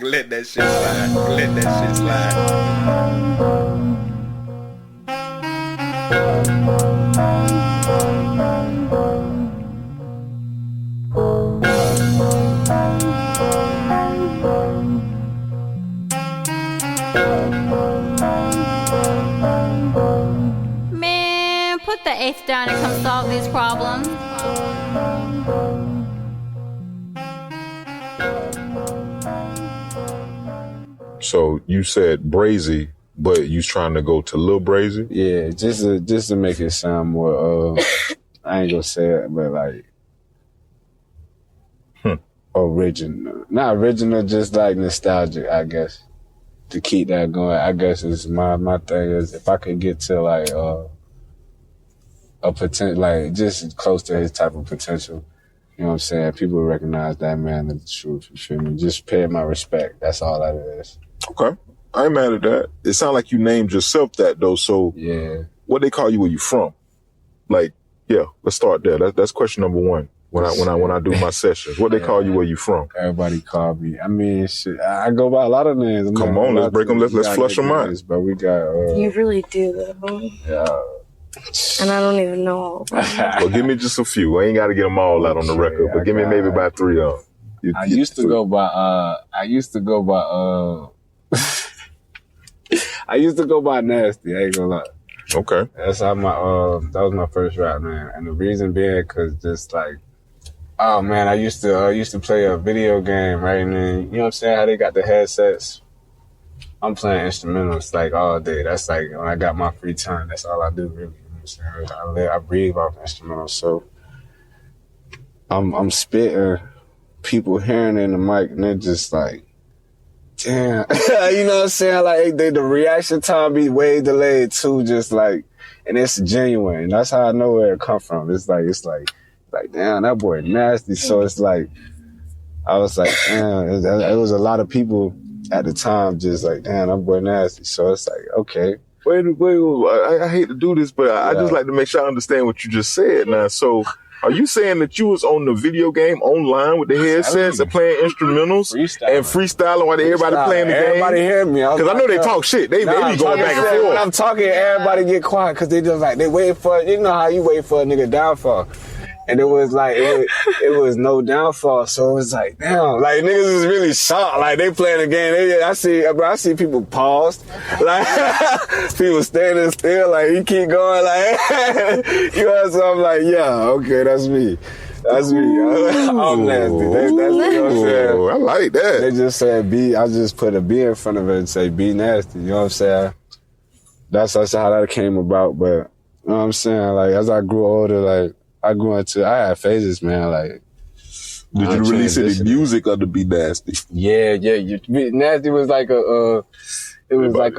Let that shit slide. Let that shit slide. Man, put the eighth down and come solve these problems. So you said Brazy, but you trying to go to Lil Brazy? Yeah, just to make it sound more, I ain't gonna say it, but like, original. Not original, just like nostalgic, I guess. To keep that going, I guess is my thing is if I could get to like, a potential, like just close to his type of potential, you know what I'm saying? People recognize that man as the truth, you feel me? Just pay my respect. That's all that is. Okay. I ain't mad at that. It sounds like you named yourself that though, so yeah. What they call you where you from? Like, yeah, let's start there. That's question number one. When I do my sessions, what they call you where you from? Everybody call me. I mean, shit, I go by a lot of names. Come on, let's break them. Let's flush them out. But we got. You really do though. Yeah. And I don't even know all of them. Well, give me just a few. I ain't got to get them all out on the record, but give me maybe about 3 of them. I used to go by. I used to go by Nasty. I ain't gonna lie. Okay. That's how that was my first rap name, and the reason being because just like. Oh man, I used to play a video game, right? And then, you know what I'm saying, how they got the headsets? I'm playing instrumentals like all day. That's like when I got my free time, that's all I do really. You know what I'm saying? I breathe off instrumentals. So I'm spitting, people hearing it in the mic and they're just like, damn. You know what I'm saying? Like the reaction time be way delayed too, just like, and it's genuine. That's how I know where it come from. It's like, damn, that boy nasty. So it's like, I was like, damn, it was a lot of people at the time just like, damn, that boy nasty. So it's like, okay. Wait, I hate to do this, but I just like to make sure I understand what you just said now. So are you saying that you was on the video game online with the headsets and playing instrumentals and freestyling while everybody playing the game? Everybody hear me. Because I know they talk shit. They be going back and forth. When I'm talking, everybody get quiet because they just like, they waiting for, you know how you wait for a nigga downfall. And it was like, it was no downfall. So it was like, damn, like niggas is really shocked. Like they playing the game. I see people paused. Like people standing still. Like you keep going. Like, you know, so I'm like, yeah, okay, that's me. That's me. I'm nasty. That's you know what I'm saying? I like that. They just said B. I just put a B in front of it and say be nasty. You know what I'm saying? That's how that came about. But you know what I'm saying? Like as I grew older, like, I had phases, man, like. Did you release any music or to be nasty? Yeah. Nasty was like it was like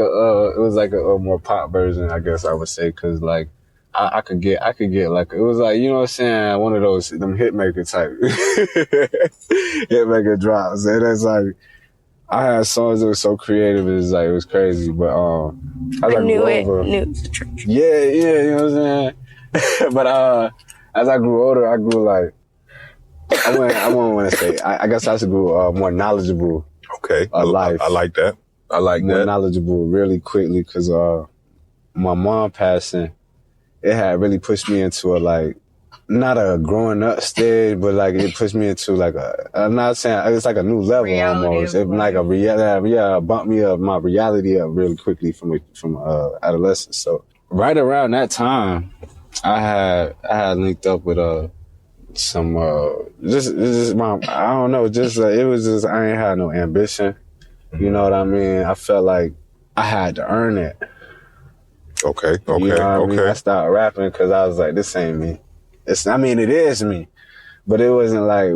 a more pop version, I guess I would say, cause like, I could get like, it was like, you know what I'm saying? One of those, them hitmaker type, hitmaker drops. And it's like, I had songs that were so creative, it was crazy, but, I knew it was the truth. Yeah, you know what I'm saying? But, as I grew older, I grew like, I wouldn't want to say, I guess I grew more knowledgeable. Okay. Life. I like that. More knowledgeable really quickly because my mom passing, it had really pushed me into a like, not a growing up stage, but like it pushed me into like I'm not saying, it's like a new level reality almost. It like a reality, bumped me up, my reality up really quickly from adolescence. So right around that time, I had linked up with some just my, I don't know, just it was just, I ain't had no ambition. You know what I mean? I felt like I had to earn it. Okay. You know what I mean? I started rapping because I was like, this ain't me. It is me, but it wasn't like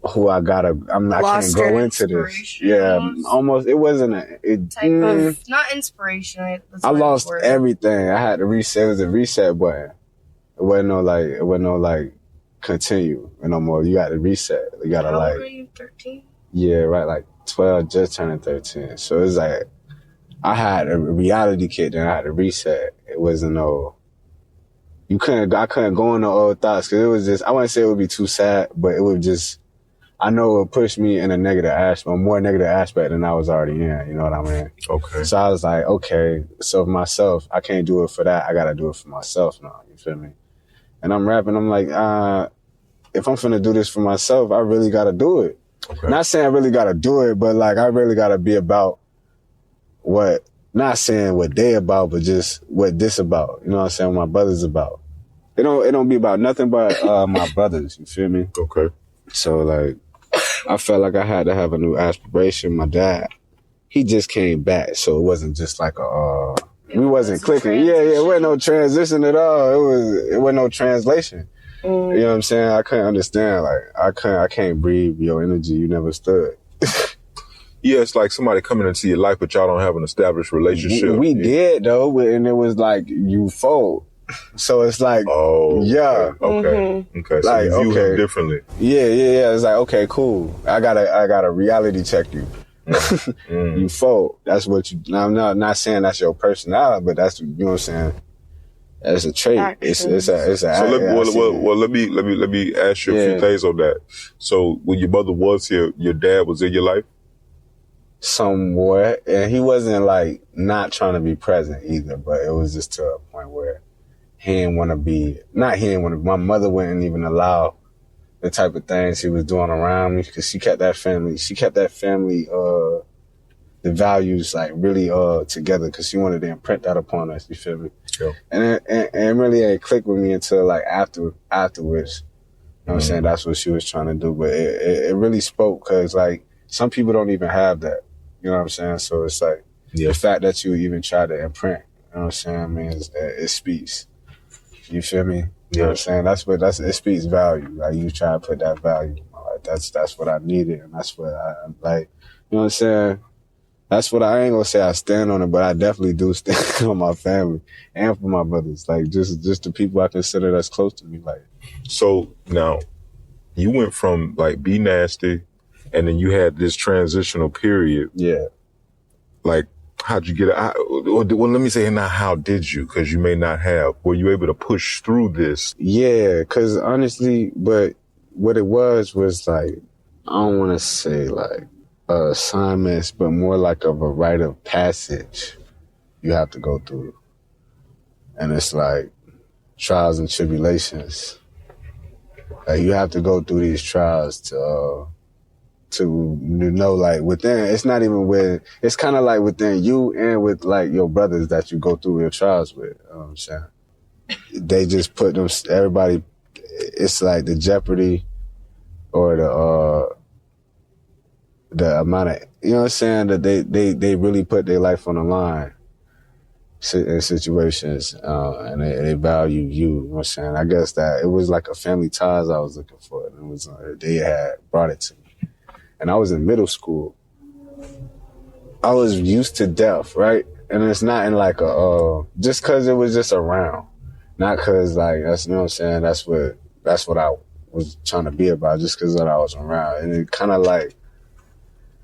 who I gotta. I can't go into this. Yeah, almost. It wasn't type of not inspiration. I lost everything. I had to reset. It was a reset button. It wasn't no like continue no more. You got to reset. You gotta How old were you? 13? Yeah, right. Like 12, just turning 13. So it's like I had a reality kick, then I had to reset. It wasn't no. I couldn't go into old thoughts because it was just, I wouldn't say it would be too sad, but it would just, I know it would push me in a negative aspect, a more negative aspect than I was already in, you know what I mean? Okay. So I was like, okay, so for myself, I can't do it for that. I got to do it for myself now, you feel me? And I'm rapping, I'm like, if I'm finna do this for myself, I really got to do it. Okay. Not saying I really got to do it, but like, I really got to be about what, not saying what they about, but just what this about, you know what I'm saying, what my brother's about. It don't be about nothing but my brothers, you feel me? Okay. So like, I felt like I had to have a new aspiration. My dad, he just came back, so it wasn't just like we wasn't clicking. Yeah, it wasn't no transition at all. It wasn't no translation. You know what I'm saying? I couldn't understand. Like I can't breathe your energy. You never stood. Yeah, it's like somebody coming into your life, but y'all don't have an established relationship. We did though, and it was like you fold. So it's like, yeah, okay. So like, you view him differently. Yeah. It's like, okay, cool. I gotta reality check you. You fold. That's what you. I'm not saying that's your personality, but that's, you know what I'm saying. That's a trait. It's a. So let me ask you a few things on that. So when your mother was here, your dad was in your life? Somewhat, and he wasn't like not trying to be present either, but it was just to a point where he didn't want to be. My mother wouldn't even allow the type of things he was doing around me because she kept that family. The values like really together because she wanted to imprint that upon us. You feel me? Yeah. And it really ain't clicked with me until like afterwards. You know what I'm saying? That's what she was trying to do, but it really spoke because like some people don't even have that. You know what I'm saying? So it's like the fact that you even try to imprint. You know what I'm saying? I mean, it speaks. You feel me? You know what I'm saying? It speaks value. Like you try to put that value. Like that's what I needed, and that's what I like. You know what I'm saying? That's what I ain't gonna say I stand on it, but I definitely do stand on my family and for my brothers. Like just the people I consider that's close to me. Like, so now you went from like Be Nasty, and then you had this transitional period. Yeah. Like, how'd you get it? Well, let me say now, how did you? Because you may not have. Were you able to push through this? Yeah, because honestly, but what it was like, I don't want to say like assignments, but more like of a rite of passage you have to go through. And it's like trials and tribulations. Like you have to go through these trials to know, like within, it's not even with, it's kind of like within you and with like your brothers that you go through your trials with. You know what I'm saying? They just put them, everybody, it's like the jeopardy or the amount of, you know what I'm saying, that they really put their life on the line in situations, and they value you. You know what I'm saying? I guess that it was like a family ties I was looking for. And it was, they had brought it to me. And I was in middle school. I was used to death, right? And it's not in like just cause it was just around. Not cause like, that's, you know what I'm saying? That's what I was trying to be about, just cause that I was around. And it kind of like,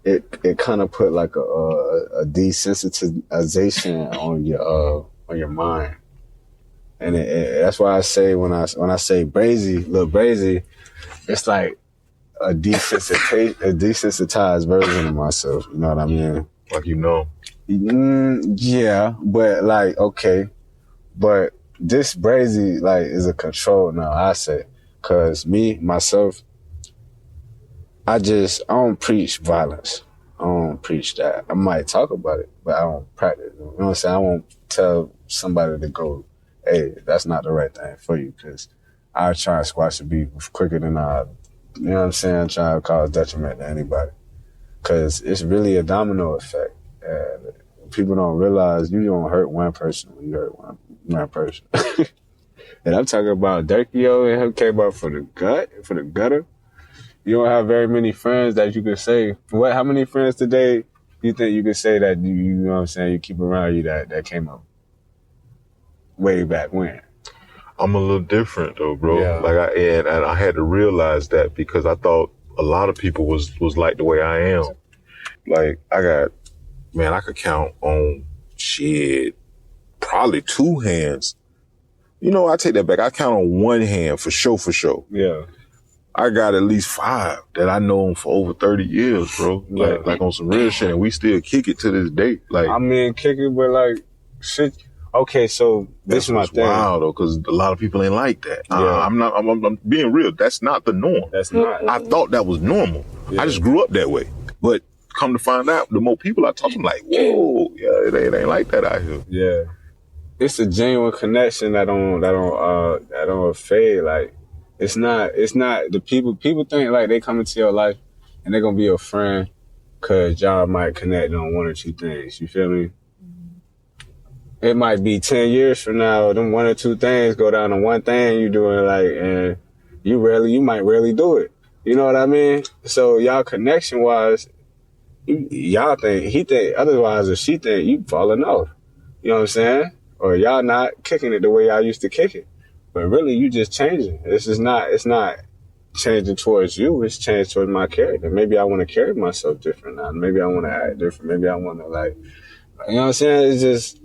it kind of put like a desensitization on your mind. And that's why I say, when I say Brazy, Lil Brazy, it's like, a desensitized version of myself. You know what I mean? Like, you know? Yeah, but like, okay. But this Brazy, like, is a control now, I say. Cause myself, I don't preach violence. I don't preach that. I might talk about it, but I don't practice. You know what I'm saying? I won't tell somebody to go, hey, that's not the right thing for you. Cause I try and squash the beef quicker than you know what I'm saying? Trying to cause detriment to anybody. Because it's really a domino effect. And people don't realize you don't hurt one person when you hurt one person. And I'm talking about Durkio and him came up for the gutter. You don't have very many friends that you could say, how many friends today you think you could say that you know what I'm saying, you keep around you that came up way back when? I'm a little different though, bro. Yeah. Like and I had to realize that because I thought a lot of people was like the way I am. Like I could count on probably 2 hands You know, I take that back. I count on one hand for sure. Yeah. I got at least 5 that I know for over 30 years, bro. Yeah. Like on some real shit, and we still kick it to this day. Like, I mean, kick it, but like, shit. Okay, so this is my thing. Wow, though, because a lot of people ain't like that. Yeah. I'm being real. That's not the norm. That's not. I thought that was normal. Yeah. I just grew up that way. But come to find out, the more people I talk to, I'm like, whoa, yeah, it ain't like that out here. Yeah. It's a genuine connection that don't fade. Like, it's not the people think like they come into your life and they're gonna be your friend because y'all might connect on 1 or 2 things. You feel me? It might be 10 years from now, them 1 or 2 things go down to one thing you doing, like, and you might rarely do it. You know what I mean? So y'all connection wise, y'all think, he think, otherwise if she think, you falling off. You know what I'm saying? Or y'all not kicking it the way y'all used to kick it. But really, you just changing. It's not changing towards you. It's changed towards my character. Maybe I want to carry myself different now. Maybe I want to act different. Maybe I want to, like, you know what I'm saying? It's just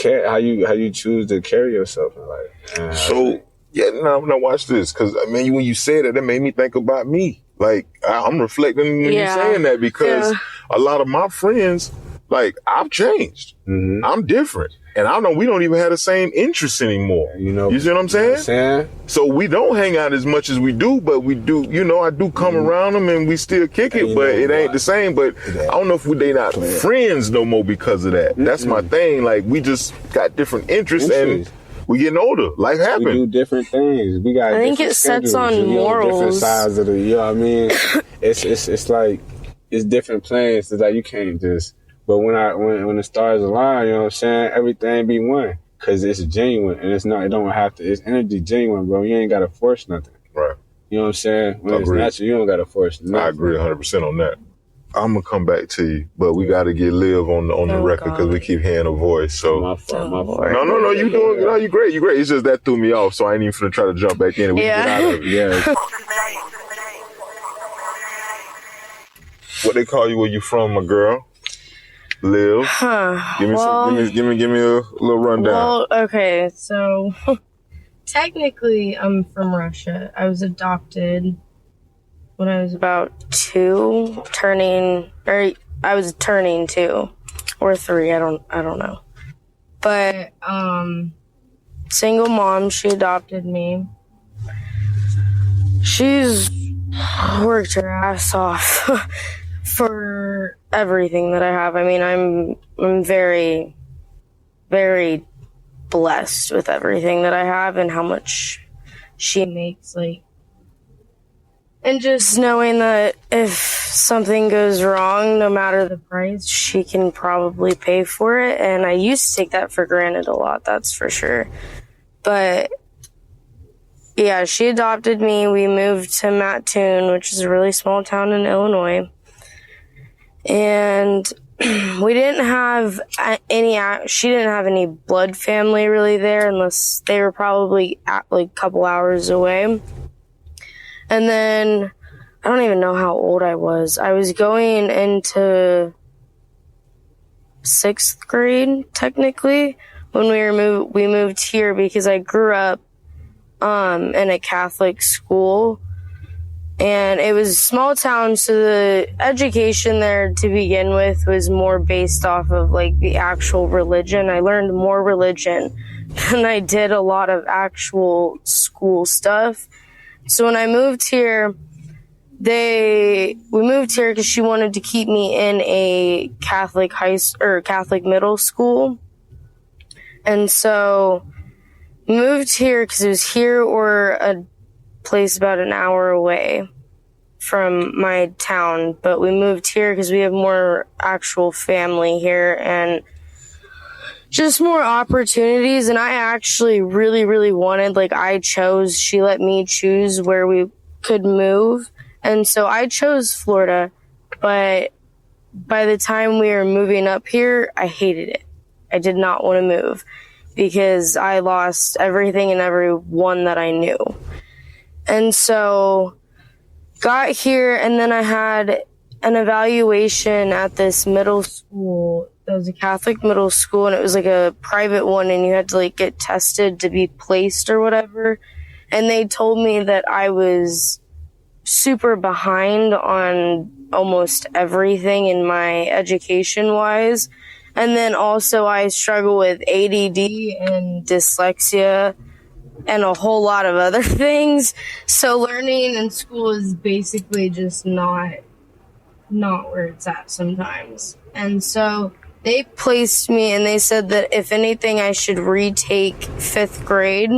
how you choose to carry yourself. Like, so, yeah, now watch this. Because, I mean, when you said that made me think about me. Like, I'm reflecting when you're saying that because a lot of my friends, like, I've changed. Mm-hmm. I'm different. And we don't even have the same interests anymore. You know, you see what I'm saying? So we don't hang out as much as we do, but we do, you know, I do come around them and we still kick it, but it ain't the same. But I don't know if they not friends no more because of that. That's my thing. Like, we just got different interests and we getting older. Life happens. We do different things. We got. I think it sets on morals. Different sides of the, you know what I mean? It's like, it's different plans. It's like you can't just. But when the stars align, you know what I'm saying, everything be one. Cause it's genuine and it's energy genuine, bro. You ain't gotta force nothing. Right. You know what I'm saying? When it's natural, you don't gotta force nothing. I agree 100% on that. I'm gonna come back to you, but we gotta get Liv on the record because we keep hearing her voice. So my fault. No, you doing no, you great. It's just that threw me off, so I ain't even finna try to jump back in and we can get out of it. Yeah. What they call you where you from, my girl? Liv, give me a little rundown. Well, okay, so technically I'm from Russia. I was adopted when I was about 2, turning 2 or 3. I don't know. But single mom, she adopted me. She's worked her ass off for everything that I have. I mean, I'm very, very blessed with everything that I have and how much she makes, like, and just knowing that if something goes wrong, no matter the price, she can probably pay for it. And I used to take that for granted a lot, that's for sure. But yeah, she adopted me. We moved to Mattoon, which is a really small town in Illinois. And we didn't have she didn't have any blood family really there unless they were probably like a couple hours away. And then I don't even know how old I was. I was going into 6th grade technically when we moved here because I grew up in a Catholic school. And it was a small town, so the education there to begin with was more based off of like the actual religion. I learned more religion than I did a lot of actual school stuff. So when I moved here, we moved here because she wanted to keep me in a Catholic Catholic middle school. And so moved here because it was here or a place about an hour away from my town, but we moved here because we have more actual family here and just more opportunities. And I actually really, really wanted, like, she let me choose where we could move. And so I chose Florida, but by the time we were moving up here, I hated it. I did not want to move because I lost everything and everyone that I knew. And so got here, and then I had an evaluation at this middle school that was a Catholic middle school, and it was like a private one, and you had to like get tested to be placed or whatever. And they told me that I was super behind on almost everything in my education wise. And then also I struggle with ADD and dyslexia and a whole lot of other things. So learning in school is basically just not where it's at sometimes. And so they placed me, and they said that if anything, I should retake 5th grade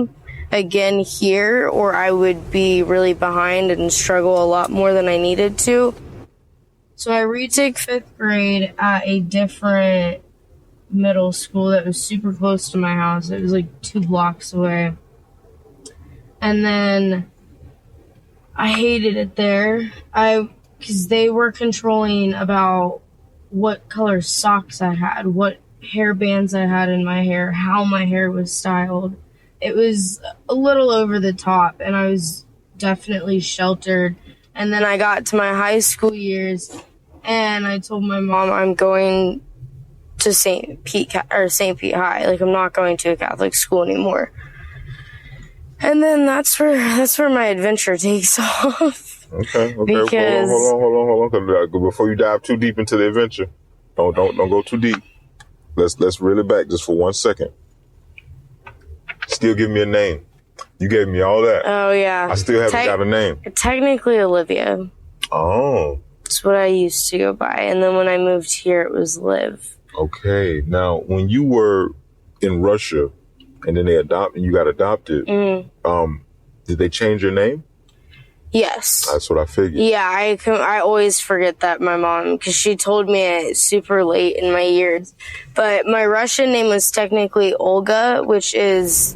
again here, or I would be really behind and struggle a lot more than I needed to. So I retake 5th grade at a different middle school that was super close to my house. It was like 2 blocks away. And then I hated it there. Because they were controlling about what color socks I had, what hair bands I had in my hair, how my hair was styled. It was a little over the top, and I was definitely sheltered. And then I got to my high school years, and I told my mom I'm going to St. Pete High. Like, I'm not going to a Catholic school anymore. And then that's where my adventure takes off. Okay. Because Hold on. Before you dive too deep into the adventure, don't go too deep. Let's reel it back just for 1 second. Still give me a name. You gave me all that. Oh, yeah. I still haven't got a name. Technically Olivia. Oh. That's what I used to go by. And then when I moved here, it was Liv. Okay. Now, when you were in Russia and then you got adopted, did they change your name? Yes. That's what I figured. Yeah, I always forget that, my mom, because she told me it super late in my years. But my Russian name was technically Olga, which is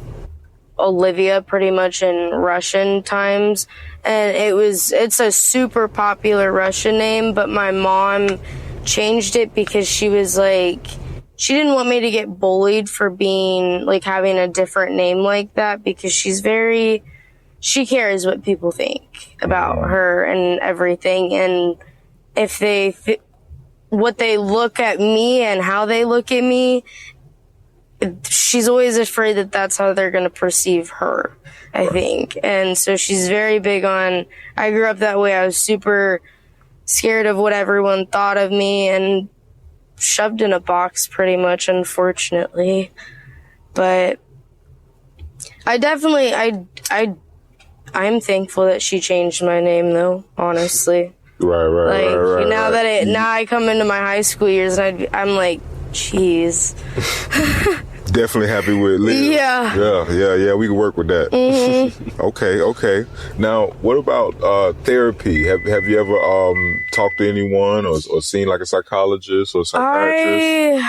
Olivia pretty much in Russian times. And it's a super popular Russian name, but my mom changed it because she was like, she didn't want me to get bullied for being, like, having a different name like that, because she cares what people think about her and everything. And if what they look at me and how they look at me, she's always afraid that that's how they're going to perceive her, I think. And so she's very big on, I grew up that way. I was super scared of what everyone thought of me and shoved in a box pretty much, unfortunately. But I definitely, I'm thankful that she changed my name, though, honestly. Right. Now I come into my high school years and I'm like, jeez. Definitely happy with Liv. Yeah. We can work with that. Mm-hmm. Okay. Now, what about therapy? Have you ever talked to anyone or seen like a psychologist or psychiatrist?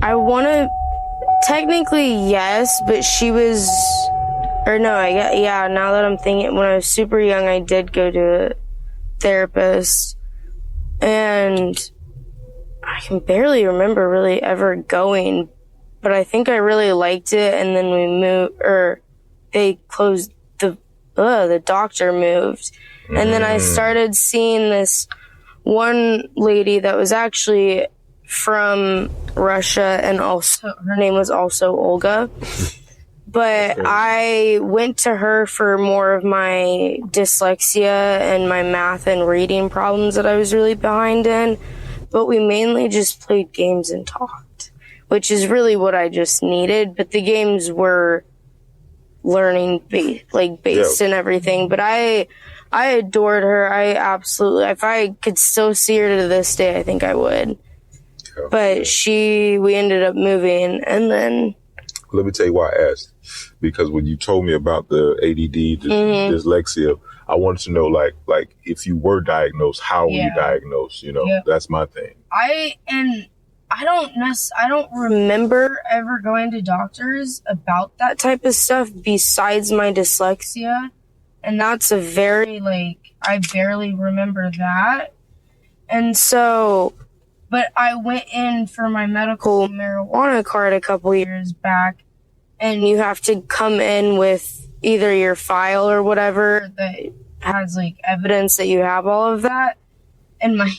I want to. Technically, yes, but she was. Or no, now that I'm thinking, when I was super young, I did go to a therapist. And I can barely remember really ever going, but I think I really liked it. And then we moved, or they closed, the doctor moved. And then I started seeing this one lady that was actually from Russia, and also her name was also Olga. But I went to her for more of my dyslexia and my math and reading problems that I was really behind in. But we mainly just played games and talked, which is really what I just needed. But the games were learning based and everything. But I adored her. I absolutely, if I could still see her to this day, I think I would. Yeah. But we ended up moving, and then. Let me tell you why I asked. Because when you told me about the ADD, dyslexia, I wanted to know, like if you were diagnosed, how were you diagnosed? That's my thing. I don't remember ever going to doctors about that type of stuff besides my dyslexia. And that's I barely remember that. And so, but I went in for my medical marijuana card a couple years back, and you have to come in with either your file or whatever that has evidence that you have all of that. And my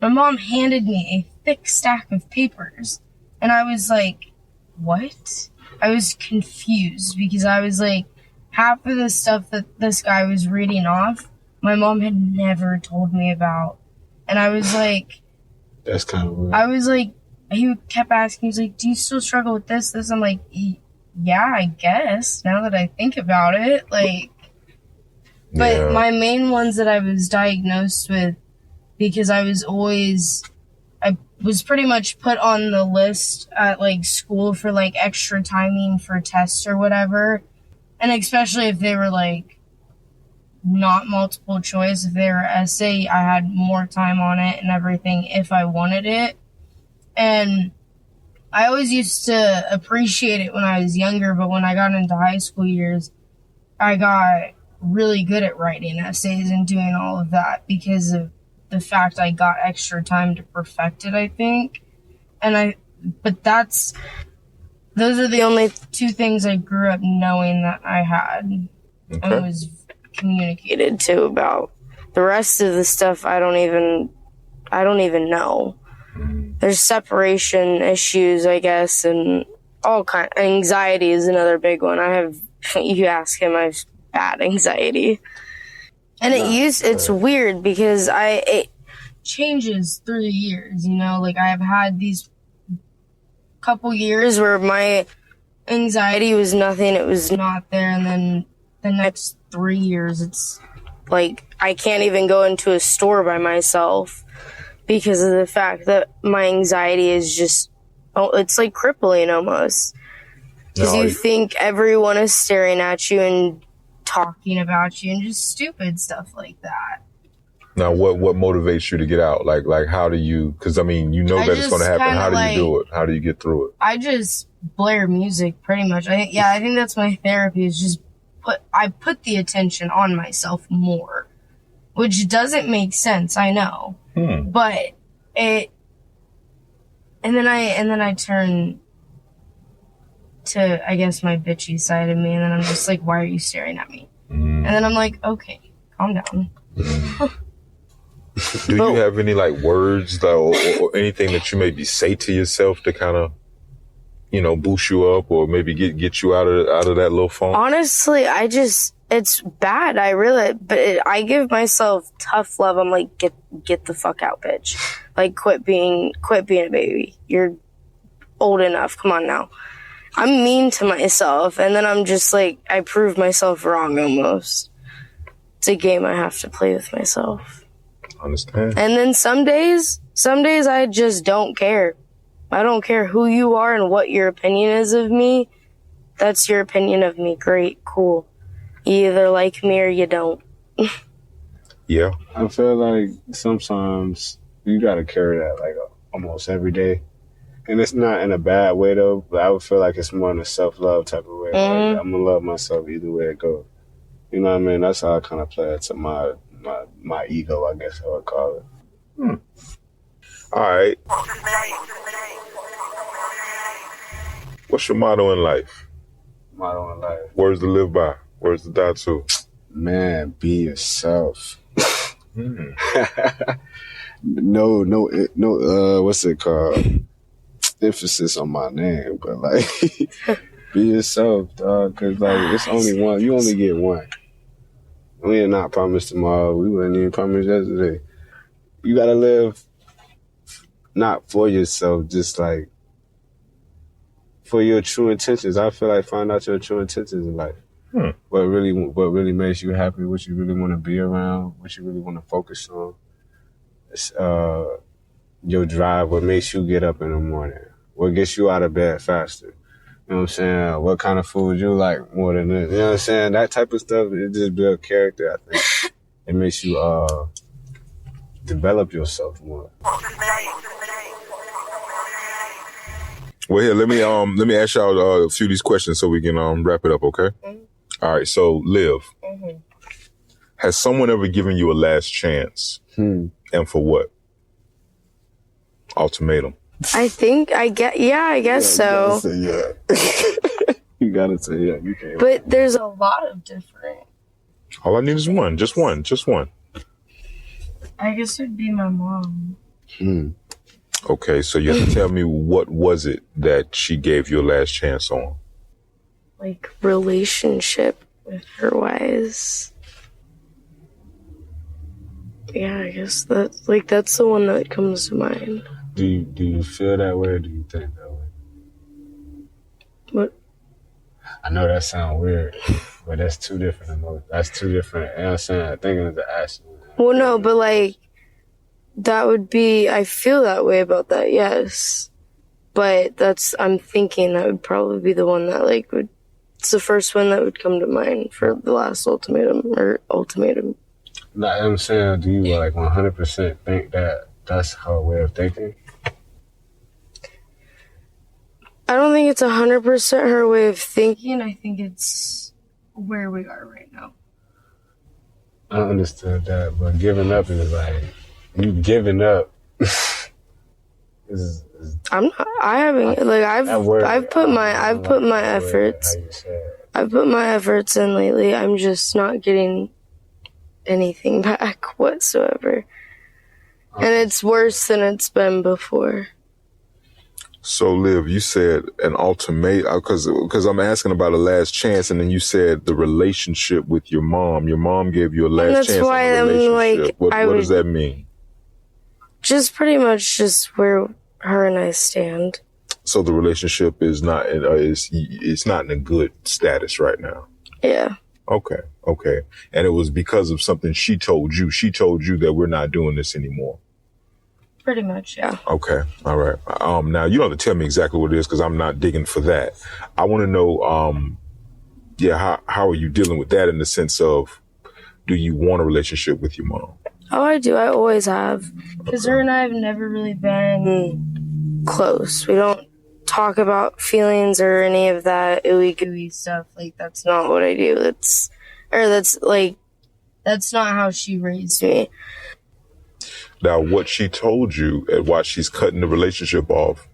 mom handed me thick stack of papers. And I was like, what? I was confused because I was like, half of the stuff that this guy was reading off, my mom had never told me about. And I was like... That's kind of weird. I was like, he kept asking, he was like, do you still struggle with this? I'm like, yeah, I guess, now that I think about it. Like, but my main ones that I was diagnosed with, because I was pretty much put on the list at, like, school for, like, extra timing for tests or whatever. And especially if they were, like, not multiple choice, if they were essay, I had more time on it and everything if I wanted it. And I always used to appreciate it when I was younger, but when I got into high school years, I got really good at writing essays and doing all of that because of the fact I got extra time to perfect it, I think. But those are the only two things I grew up knowing that I had and was communicated to about. The rest of the stuff I don't even know. There's separation issues, I guess, and all kind. Anxiety is another big one. You ask him, I have bad anxiety. And it's weird because it changes through the years, you know, like I've had these couple years where my anxiety was nothing, it was not there, and then the next 3 years it's like I can't even go into a store by myself because of the fact that my anxiety is just, it's like crippling almost. Because you think everyone is staring at you and talking about you and just stupid stuff like that. Now, what motivates you to get out? Like how do you, because I mean, you know that it's going to happen. How do you do it? How do you get through it? I just blare music pretty much. I think that's my therapy, is just I put the attention on myself more, which doesn't make sense, I know. But and then I turn to, I guess, my bitchy side of me, and then I'm just like, why are you staring at me? And then I'm like, okay, calm down. Do you have any like words though, or anything that you maybe say to yourself to kind of, you know, boost you up or maybe get you out of that little funk? Honestly, it's bad. I give myself tough love. I'm like, get the fuck out, bitch. Like, quit being a baby. You're old enough. Come on now. I'm mean to myself, and then I'm just like, I prove myself wrong almost. It's a game I have to play with myself. Understand. And then some days I just don't care. I don't care who you are and what your opinion is of me. That's your opinion of me. Great, cool. You either like me or you don't. Yeah. I feel like sometimes you gotta carry that like almost every day. And it's not in a bad way though, but I would feel like it's more in a self-love type of way. Like, I'm gonna love myself either way it goes. You know what I mean? That's how I kind of play it to my ego, I guess I would call it. All right. What's your motto in life? Motto in life. Words to live by. Words to die to. Man, be yourself. No, what's it called? Emphasis on my name, but like, be yourself, dog, because like, it's only one. You only get one. We are not promised tomorrow. We weren't even promised yesterday. You gotta live not for yourself, just like for your true intentions. I feel like find out your true intentions in life. What really makes you happy, what you really want to be around, what you really want to focus on. It's your drive, what makes you get up in the morning, what gets you out of bed faster. You know what I'm saying? What kind of food you like more than this. You know what I'm saying? That type of stuff, it just builds character, I think. It makes you develop yourself more. Well, here, let me ask y'all a few of these questions so we can wrap it up, okay? All right, so Liv, has someone ever given you a last chance? And for what? Ultimatum. I guess so. You gotta say yeah. You can't. But there's a lot of different. All I need is one. Just one. I guess it would be my mom. Okay, so you have to tell me, what was it that she gave you a last chance on? Like, relationship with her wise. Yeah, I guess that's the one that comes to mind. Do you feel that way, or do you think that way? What? I know that sounds weird, but that's two different emotions. That's two different, you know what I'm saying? Thinking of the action. Well, no, but like, that would be, I feel that way about that, yes. But I'm thinking that would probably be the one that, like, it's the first one that would come to mind for the last ultimatum. Like I'm saying, do you like 100% think that that's her way of thinking? I don't think it's 100% her way of thinking. I think it's where we are right now. I understood that, but giving up is like, you giving up is I'm not. I haven't. Like I've put my efforts in lately. I'm just not getting anything back whatsoever, and it's worse than it's been before. So, Liv, you said an ultimatum, because I'm asking about a last chance, and then you said the relationship with your mom. Your mom gave you a last chance on the relationship. What does that mean? Just pretty much just where her and I stand. So the relationship is not it's not in a good status right now. Yeah. Okay. And it was because of something she told you. She told you that we're not doing this anymore. Pretty much, yeah. Okay. All right. Now you don't have to tell me exactly what it is, because I'm not digging for that. I want to know, how are you dealing with that, in the sense of, do you want a relationship with your mom? Oh, I do. I always have. Because her and I have never really been close. We don't talk about feelings or any of that ooey gooey stuff. Like, that's not what I do. That's not how she raised me. Now, what she told you and why she's cutting the relationship off,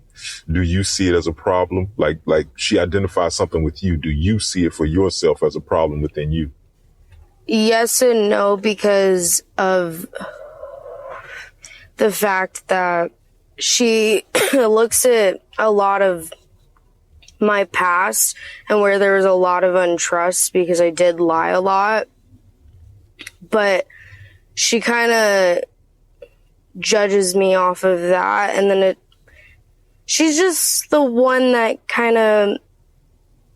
do you see it as a problem? Like she identifies something with you. Do you see it for yourself as a problem within you? Yes and no, because of the fact that she looks at a lot of my past and where there was a lot of untrust, because I did lie a lot. But she kind of judges me off of that, and then she's just the one that kind of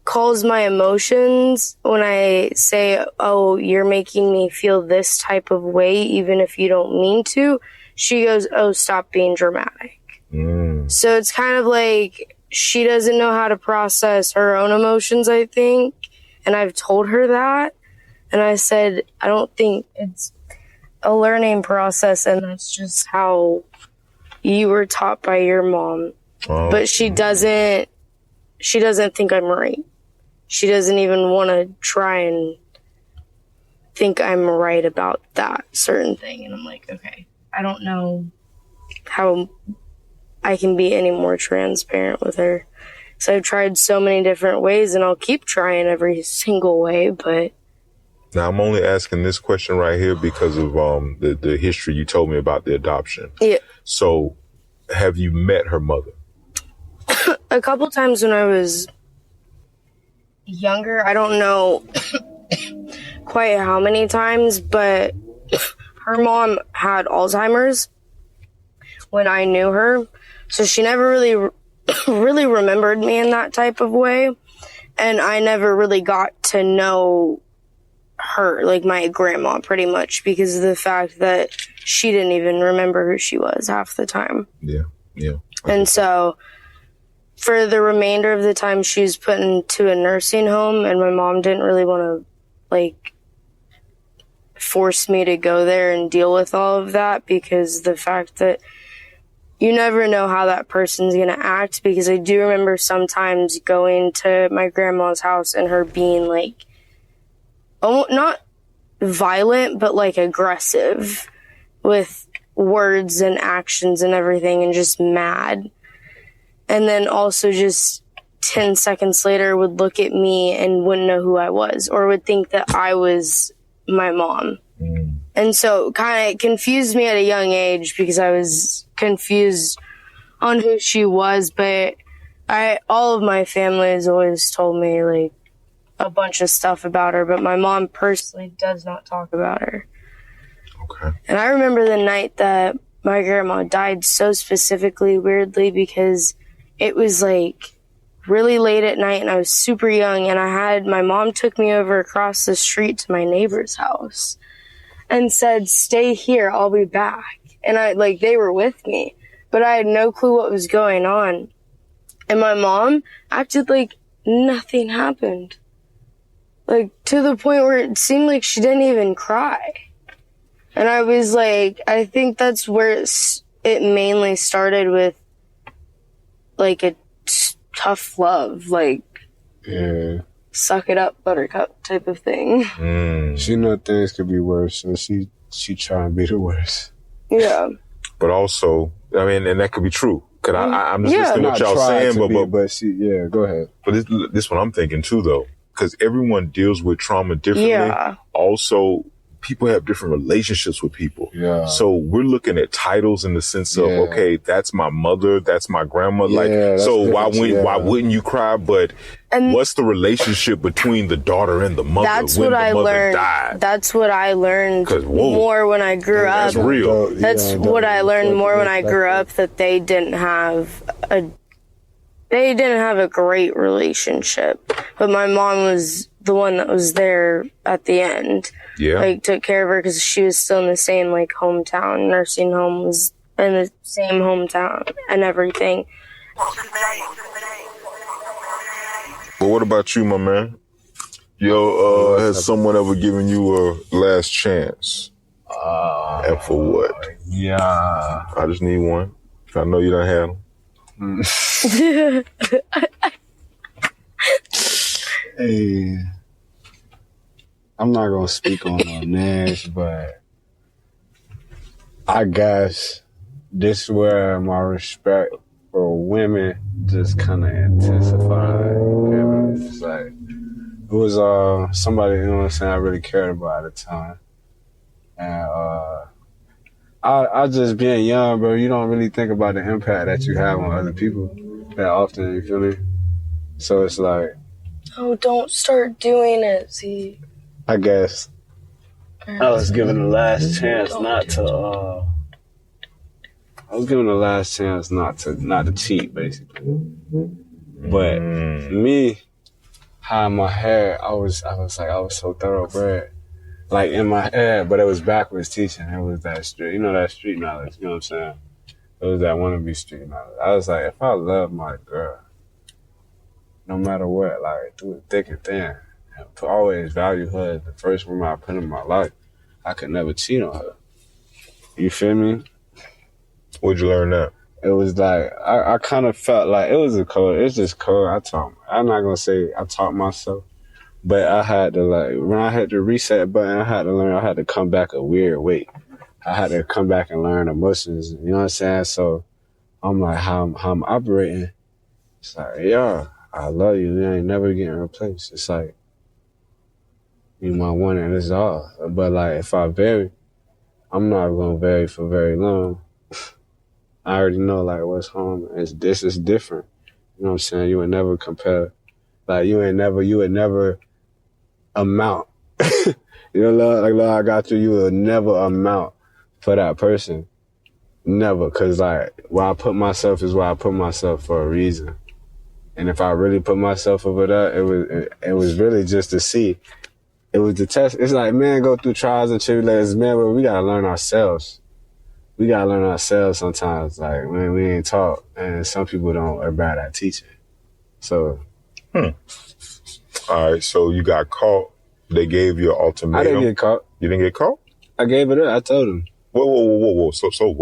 calls my emotions when I say, oh, you're making me feel this type of way even if you don't mean to. She goes, oh, stop being dramatic. So it's kind of like she doesn't know how to process her own emotions, I think, and I've told her that, and I said, I don't think it's a learning process, and that's just how you were taught by your mom. But she doesn't think I'm right. She doesn't even want to try and think I'm right about that certain thing. And I'm like, okay, I don't know how I can be any more transparent with her. So I've tried so many different ways, and I'll keep trying every single way, but... Now, I'm only asking this question right here because of the history you told me about the adoption. Yeah. So, have you met her mother? A couple times when I was younger. I don't know quite how many times, but her mom had Alzheimer's when I knew her. So she never really remembered me in that type of way. And I never really got to know her, like my grandma, pretty much, because of the fact that she didn't even remember who she was half the time. Yeah. And so for the remainder of the time, she was put into a nursing home, and my mom didn't really want to, like, force me to go there and deal with all of that, because the fact that you never know how that person's going to act, because I do remember sometimes going to my grandma's house and her being, like, not violent, but, like, aggressive with words and actions and everything, and just mad. And then also just 10 seconds later would look at me and wouldn't know who I was, or would think that I was my mom. And so it kind of confused me at a young age, because I was confused on who she was, but all of my family has always told me like a bunch of stuff about her, but my mom personally does not talk about her. Okay. And I remember the night that my grandma died so specifically weirdly because it was like really late at night and I was super young, and my mom took me over across the street to my neighbor's house and said, "Stay here, I'll be back." And they were with me, but I had no clue what was going on. And my mom acted like nothing happened. Like, to the point where it seemed like she didn't even cry. And I was like, I think that's where it mainly started with, like, a tough love. Like, suck it up, buttercup type of thing. She know things could be worse, so she try and be the worst. Yeah. But also, I mean, and that could be true. Cause I'm just listening to what y'all saying, but she, go ahead. But this what I'm thinking too, though. Because everyone deals with trauma differently. Yeah. Also, people have different relationships with people. Yeah. So we're looking at titles in the sense of, okay, that's my mother, that's my grandma. So why wouldn't you cry? But what's the relationship between the daughter and the mother? That's what I learned. Died? That's what I learned more when I grew up. That's real. That's what I learned more when I grew up, that they didn't have a great relationship. But my mom was the one that was there at the end. Yeah. Like, took care of her because she was still in the same, like, hometown. Nursing home was in the same hometown and everything. But what about you, my man? Has someone ever given you a last chance? And for what? Yeah. I just need one. I know you done had them. Hey, I'm not gonna speak on Nash, but I guess this is where my respect for women just kind of intensified. It's like, it was somebody, you know what I'm saying, I really cared about at the time. And I just being young, bro, you don't really think about the impact that you have on other people that often, you feel me? So it's like, oh, don't start doing it, Z. I guess I was given the last chance not to cheat, basically. But me, how in my head, I was so thoroughbred. Like, in my head, but it was backwards teaching. It was that street, that street knowledge, you know what I'm saying? It was that wannabe street knowledge. I was like, if I love my girl, no matter what, like, through thick and thin, and always value her as the first woman I put in my life, I could never cheat on her. You feel me? Where'd you learn that? It was like, I kind of felt like it was a code. It's just code. I'm not going to say I taught myself, but I had to, like, when I had the reset button, I had to learn, I had to come back a weird way. I had to come back and learn emotions, you know what I'm saying? So I'm like, how I'm operating. It's like, yeah, I love you. You ain't never getting replaced. It's like, you my one and it's all. But like, if I vary, I'm not going to vary for very long. I already know, like, what's home. This is different. You know what I'm saying? You would never compare. Like, you would never amount. You know, like, I got you would never amount for that person. Never. Because, like, where I put myself is where I put myself for a reason. And if I really put myself over that, it was really just to see. It was the test. It's like, men go through trials and tribulations, man, but we got to learn ourselves. We got to learn ourselves sometimes. Like, man, we ain't taught. And some people are bad at teaching. So. All right, so you got caught. They gave you an ultimatum. I didn't get caught. You didn't get caught? I gave it up. I told him. Whoa. Slow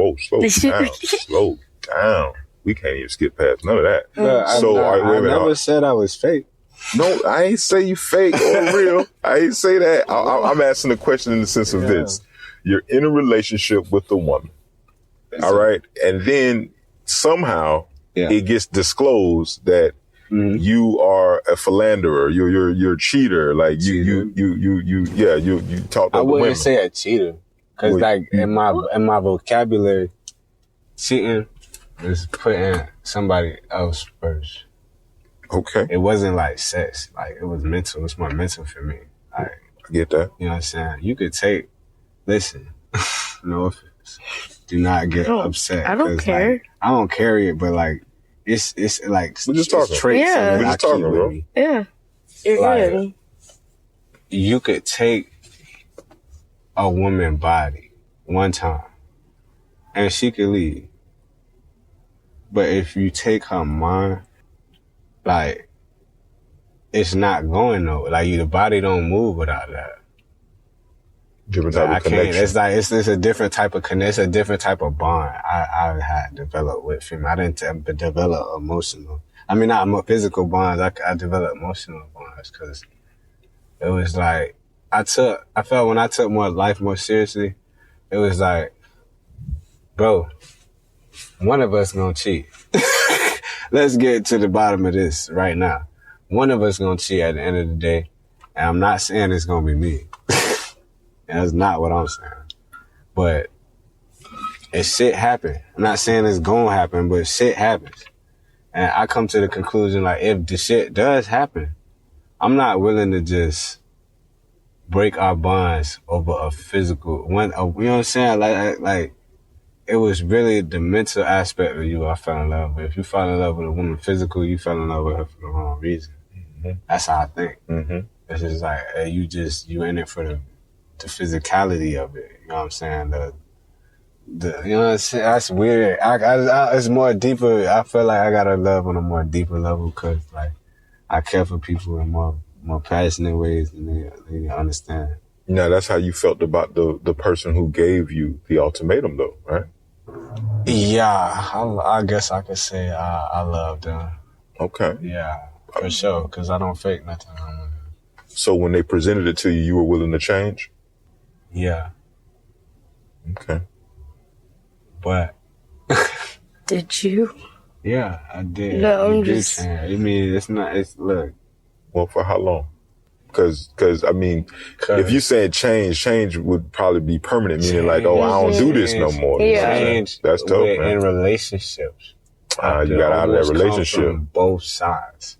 down. We can't even skip past none of that. I never said I was fake. No, I ain't say you fake or real. I ain't say that. I'm asking the question in the sense of this. You're in a relationship with a woman. All right? And then somehow it gets disclosed that you are a philanderer. You're a cheater. Like you talk to I women. wouldn't say a cheater. Cause like in my vocabulary, cheating It's putting somebody else first. Okay. It wasn't like sex. Like, it was mental. It's more mental for me. Like, I get that. you know what I'm saying? You could listen, no offense. Do not get upset. I don't care. Like, I don't carry it, but like, it's like, we're just talking. Traits Yeah. We're just talking, bro. Me. Yeah. You're Like, good. You could take a woman body one time and she could leave. But if you take her mind, like, it's not going nowhere. Like, the body don't move without that. Different type of connection. It's like, it's a different type of connection. It's a different type of bond I had developed with him. I didn't develop emotional. I mean, not physical bonds. I developed emotional bonds because it was like, I felt when I took life more seriously, it was like, bro, one of us gonna cheat. Let's get to the bottom of this right now. One of us gonna cheat at the end of the day, and I'm not saying it's gonna be me. That's not what I'm saying. But if shit happen, I'm not saying it's gonna happen, but shit happens. And I come to the conclusion, like, if the shit does happen, I'm not willing to just break our bonds over a physical one. You know what I'm saying? Like it was really the mental aspect of you I fell in love with. If you fall in love with a woman physical, you fell in love with her for the wrong reason. Mm-hmm. That's how I think. Mm-hmm. It's just like, you in it for the physicality of it. You know what I'm saying? You know what I'm saying? That's weird. It's more deeper. I feel like I gotta love on a more deeper level because, like, I care for people in more passionate ways than they understand. Now, that's how you felt about the person who gave you the ultimatum, though, right? Yeah, I guess I could say I love them. Okay. Yeah, for sure, because I don't fake nothing. So when they presented it to you, you were willing to change? Yeah. Okay. But... Did you? Yeah, I did. No, I'm just... Change. I mean, look. Well, for how long? Because I mean, if you said change would probably be permanent, meaning like, oh, I don't do this no more. Yeah. Change. That's tough, man. In relationships. You got out of that relationship. From both sides.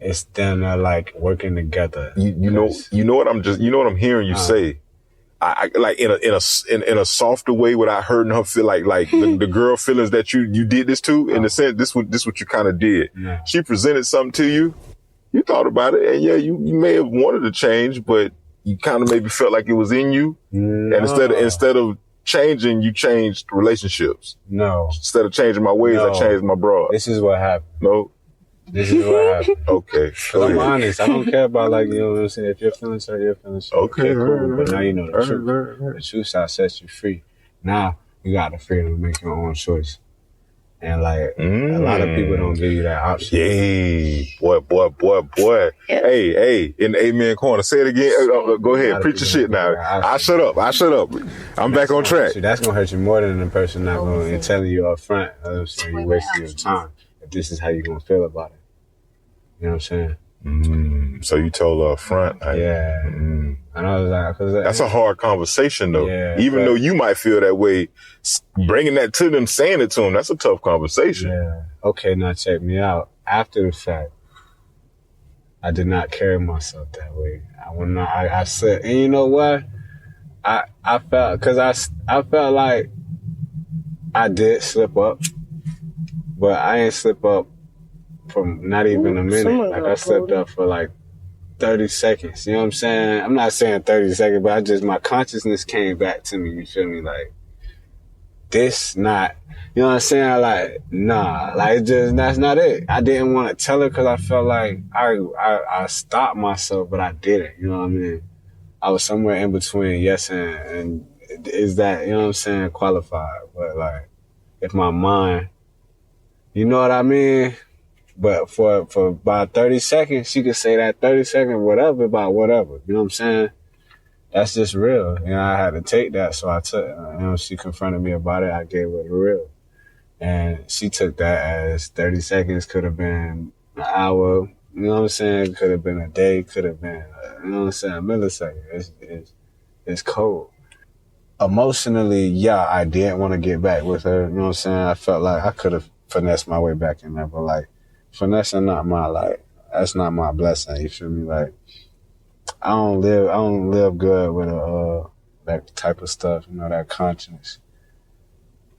It's them that like working together. You know what I'm hearing you say. I like in a softer way without hurting her feel like the girl feelings that you did this to, in a sense, this what you kind of did. Yeah. She presented something to you. You thought about it, and yeah, you may have wanted to change, but you kind of maybe felt like it was in you. No. And instead of changing, you changed relationships. No. Instead of changing my ways, I changed my broad. This is what happened. No. This is what happened. Okay. I'm honest. I don't care about, like, you know what I'm saying? If you're feeling so, you're feeling so. Okay, cool. But now you know the truth. The truth shall set you free. Now you got the freedom to make your own choice. And like a lot of people don't give you that option. Yay, boy. Yep. Hey, in the Amen corner. Say it again. Go ahead, preach your shit now. I shut up. I'm back on track. That's gonna hurt you more than the person not going and telling you up front. You know what I'm saying? You wasting your time. If this is how you gonna feel about it. You know what I'm saying? So you told her up front. Yeah. And I was like, that's a hard conversation though. Yeah, even though you might feel that way, bringing that to them, saying it to them, that's a tough conversation. Yeah. Okay, now check me out. After the fact, I did not carry myself that way. I said, and you know what? I felt, cause I felt like I did slip up, but I ain't slip up for not even a minute. Like I slipped up for like 30 seconds. You know what I'm saying? I'm not saying 30 seconds, but my consciousness came back to me. You feel me? Like, this not, you know what I'm saying? Like, nah, like that's not it. I didn't want to tell her because I felt like I stopped myself, but I didn't. You know what I mean? I was somewhere in between yes and is that, you know what I'm saying, qualified. But like, if my mind, you know what I mean? But for about 30 seconds, she could say that 30 seconds, whatever, about whatever. You know what I'm saying? That's just real. You know, I had to take that. So I took, she confronted me about it. I gave her the real. And she took that as 30 seconds could have been an hour. You know what I'm saying? Could have been a day. Could have been, you know what I'm saying, a millisecond. It's cold. emotionally, yeah, I did want to get back with her. You know what I'm saying? I felt like I could have finessed my way back in there, but like finessing that's not my blessing. You feel me? Like I don't live good with that type of stuff, you know, that conscience.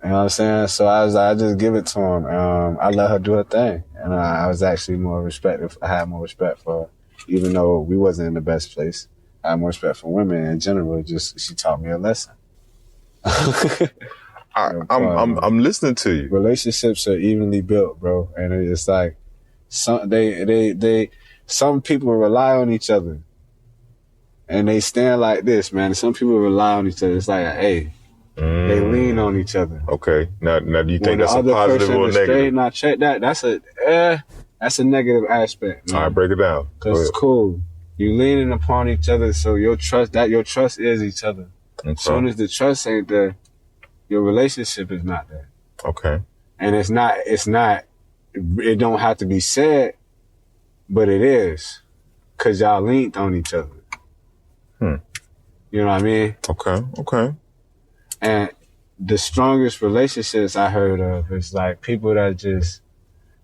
You know what I'm saying? So I just give it to him. I let her do her thing, and I was actually I had more respect for her, even though we wasn't in the best place. I have more respect for women in general. Just she taught me a lesson. I'm listening to you. Relationships are evenly built, bro, and it's like some people rely on each other, and they stand like this, man. Some people rely on each other. It's like, hey, they lean on each other. Okay, now do you think that's a positive or a negative? Now check that. That's a negative aspect, man. All right, break it down. Cause it's cool. You leaning upon each other, so your trust is each other. Okay. As soon as the trust ain't there, your relationship is not there. Okay. And it don't have to be said, but it is. Cause y'all leaned on each other. You know what I mean? Okay. And the strongest relationships I heard of is like people that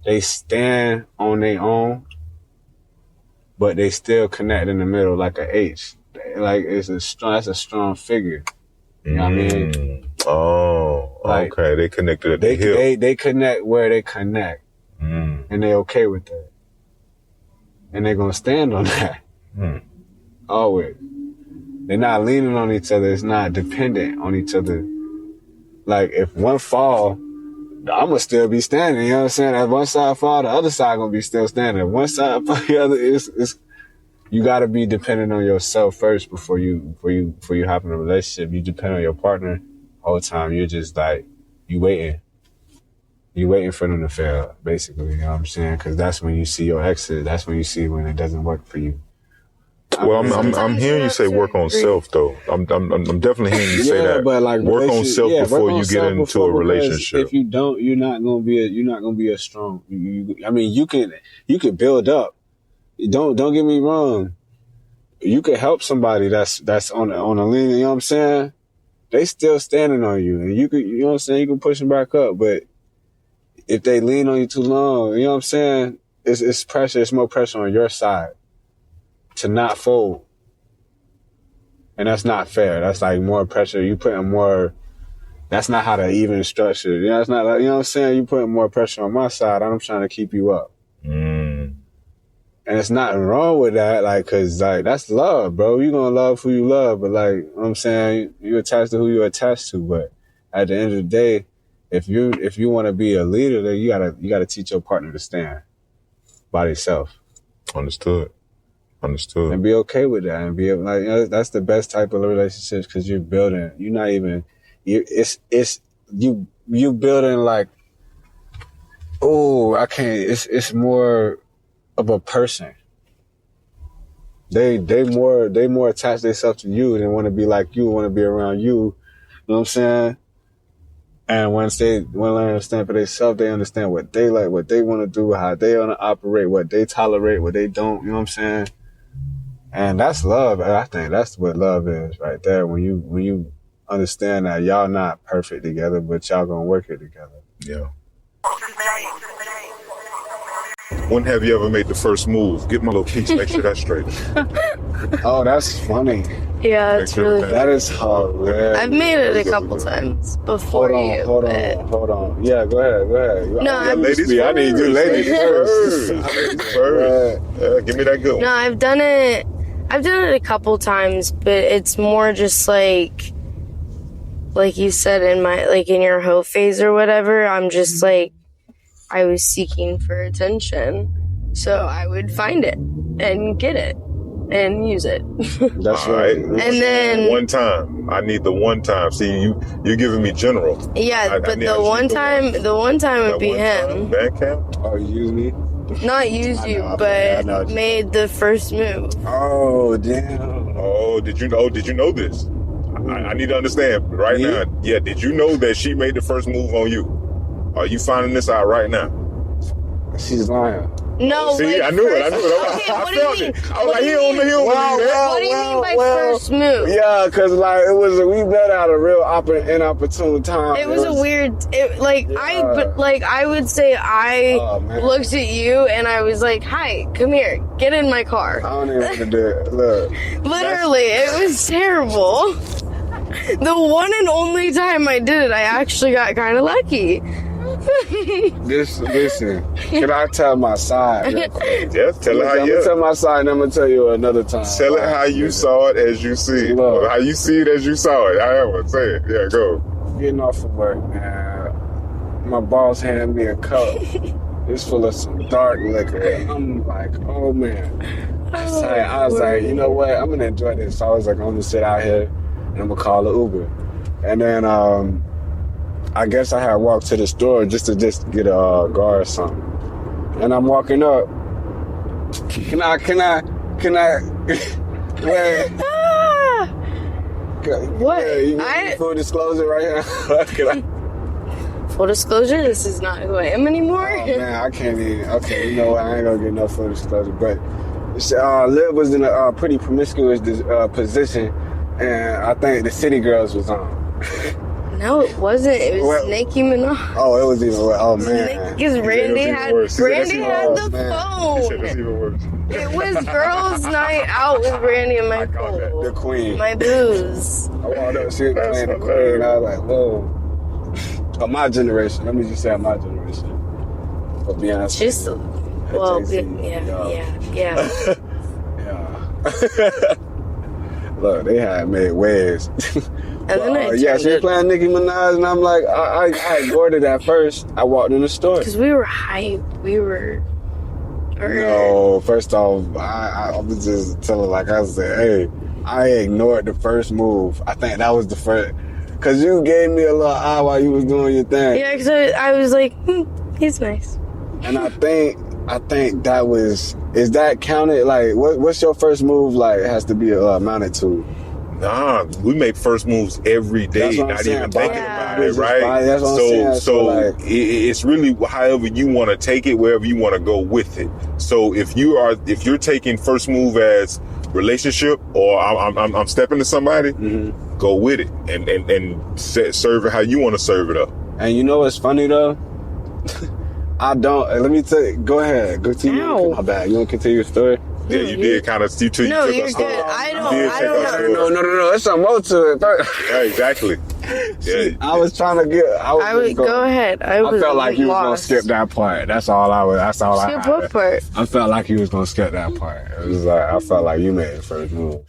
they stand on their own, but they still connect in the middle like a H. Like that's a strong figure. You know what I mean? Oh, like, okay. They connected at the hip. They connect where they connect. And they okay with that. And they're gonna stand on that. Always. They're not leaning on each other. It's not dependent on each other. Like if one fall, I'm gonna still be standing. You know what I'm saying? If one side fall, the other side gonna be still standing. If one side fall, the other you gotta be dependent on yourself first before you hop in a relationship. You depend on your partner the whole time. You're just like you waiting. You waiting for them to fail, basically. You know what I'm saying? Because that's when you see your exit. That's when you see when it doesn't work for you. Well, I'm hearing you say work on self though. I'm definitely hearing you say that. But like work on self before you get into a relationship. If you don't, you're not gonna be a strong. I mean, you can build up. Don't get me wrong. You can help somebody that's on a lean. You know what I'm saying? They still standing on you, and you know what I'm saying. You can push them back up, but if they lean on you too long, you know what I'm saying. It's pressure. It's more pressure on your side to not fold. And that's not fair. That's like more pressure. You putting more, that's not how to even structure. You know, it's not like, you know what I'm saying? You putting more pressure on my side and I'm trying to keep you up. And it's nothing wrong with that, like, cause like, that's love, bro. You gonna love who you love, but like, you know what I'm saying? You attached to who you attached to, but at the end of the day, if you want to be a leader, then you gotta teach your partner to stand by themselves. Understood. And be okay with that, and be like, you know, that's the best type of relationships because you're building. You're not even. You building like. Oh, I can't. It's more of a person. They more attach themselves to you than want to be like you, want to be around you. You know what I'm saying? And once they want to understand for themselves, they understand what they like, what they want to do, how they want to operate, what they tolerate, what they don't. You know what I'm saying? And that's love. I think that's what love is right there. When you understand that y'all not perfect together, but y'all gonna work it together. Yeah. When have you ever made the first move? Get my location, make sure that's straight. Oh, that's funny. Yeah, it's really that. That is hilarious. I've made it a couple times before you. Hold on. Yeah, go ahead. No, ladies I need you ladies first. Give me that good one. No, I've done it a couple times, but it's more just like you said in your hoe phase or whatever. I'm just like, I was seeking for attention, so I would find it and get it and use it. That's right. And then one time, I need the one time. See, you're giving me general. Yeah, but the one time would be him. Bandcamp? Oh, use me? Not use you, but made the first move. Oh, damn. Oh, did you know this? I need to understand right now. Yeah, did you know that she made the first move on you? Are you finding this out right now? She's lying. No, See, like I knew it. first- Okay, I what do you felt mean? it. I was like, he don't believe Well, that. What do you mean by first move? Yeah, cause like we met at a real inopportune time. It was a weird. I would say I Oh, man. looked at you and I was like, "Hi, come here, get in my car." I don't even want to do it. Look, Literally, it was terrible. The one and only time I did it, I actually got kind of lucky. listen. Can I tell my side? Real quick? Just tell it how I'm gonna tell my side, and I'm gonna tell you another time. Tell it how you saw it as you see it. Look. Or how you see it as you saw it. However, say it. Yeah, go. Getting off of work, man. My boss handed me a cup. It's full of some dark liquor. And I'm like, oh man. I was like, you know what? I'm gonna enjoy this. So I was like, I'm gonna sit out here and I'm gonna call an Uber. And then I guess I had walked to the store just to get a guard or something. And I'm walking up. Can I wait. What? Yeah, you want full disclosure right here? Can I? Full disclosure, this is not who I am anymore. Oh, man, I can't even. Okay, you know what? I ain't gonna get no full disclosure. But Liv was in a pretty promiscuous position, and I think the City Girls was on. No, it wasn't. It was Nicki Minaj. Oh, it was even worse. Oh, man. Because Randy had the He phone. said it's even worse. It was girls' night out with Randy and my The Queen. my booze. I walked up, she was playing the Queen, and I was like, whoa. Of my generation. Let me just say of my generation. For Beyonce. Just, well, yeah. Yeah. Look, they had made waves. And then I yeah, she was playing Nicki Minaj, and I'm like, I ignored it at first. I walked in the store. Because we were hype. We were. No, first off, I was just telling, like I said, hey, I ignored the first move. I think that was the first, because you gave me a little eye while you was doing your thing. Yeah, because I was like, he's nice. And I think that was, is that counted? Like, what's your first move, like, has to be amounted to? Nah, we make first moves every day, not even thinking about it, right? That's what I'm saying. So like, it's really however you want to take it, wherever you want to go with it. So if you're taking first move as relationship, or I'm stepping to somebody, go with it and serve it how you want to serve it up. And you know what's funny though? I don't. Let me tell you. Go ahead. Go to you. My bad. You want to continue your story? Yeah, you did kind of. You took No, us you're story. good. I don't No. There's some more to it. Yeah, exactly. Yeah. I was trying to get. I would go ahead. I felt like you was gonna skip that part. That's all I was. That's all Skip what part? I felt like you was gonna skip that part. It was like I felt like you made the first move,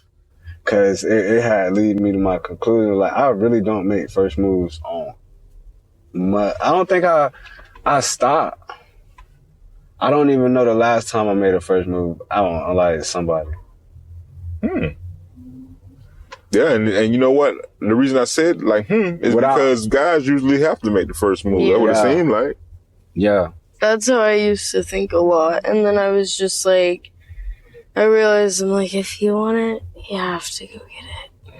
cause it had lead me to my conclusion. Like I really don't make first moves on. I don't think I stopped. I don't even know the last time I made a first move. I don't like somebody. Yeah, and you know what? The reason I said is because guys usually have to make the first move. Yeah. That would it seemed like. Yeah. That's how I used to think a lot. And then I was just like, I realized I'm like, if you want it, you have to go get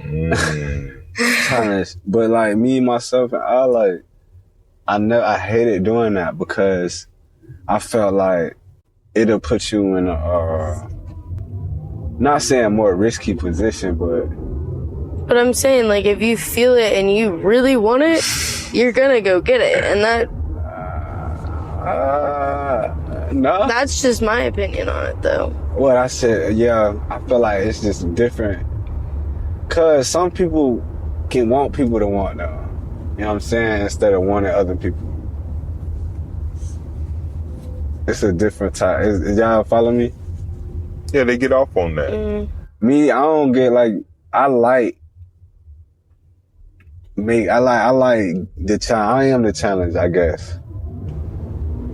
it. But like me, myself, and I hated doing that because I felt like it'll put you in a, not saying more risky position, but I'm saying, like, if you feel it and you really want it, you're gonna go get it. And no. that's just my opinion on it, though. What I said, yeah, I feel like it's just different. Cause some people can want people to want them. You know what I'm saying? Instead of wanting other people. It's a different type. Y'all follow me? Yeah, they get off on that. Me, I don't get like, I like the challenge. I am the challenge, I guess.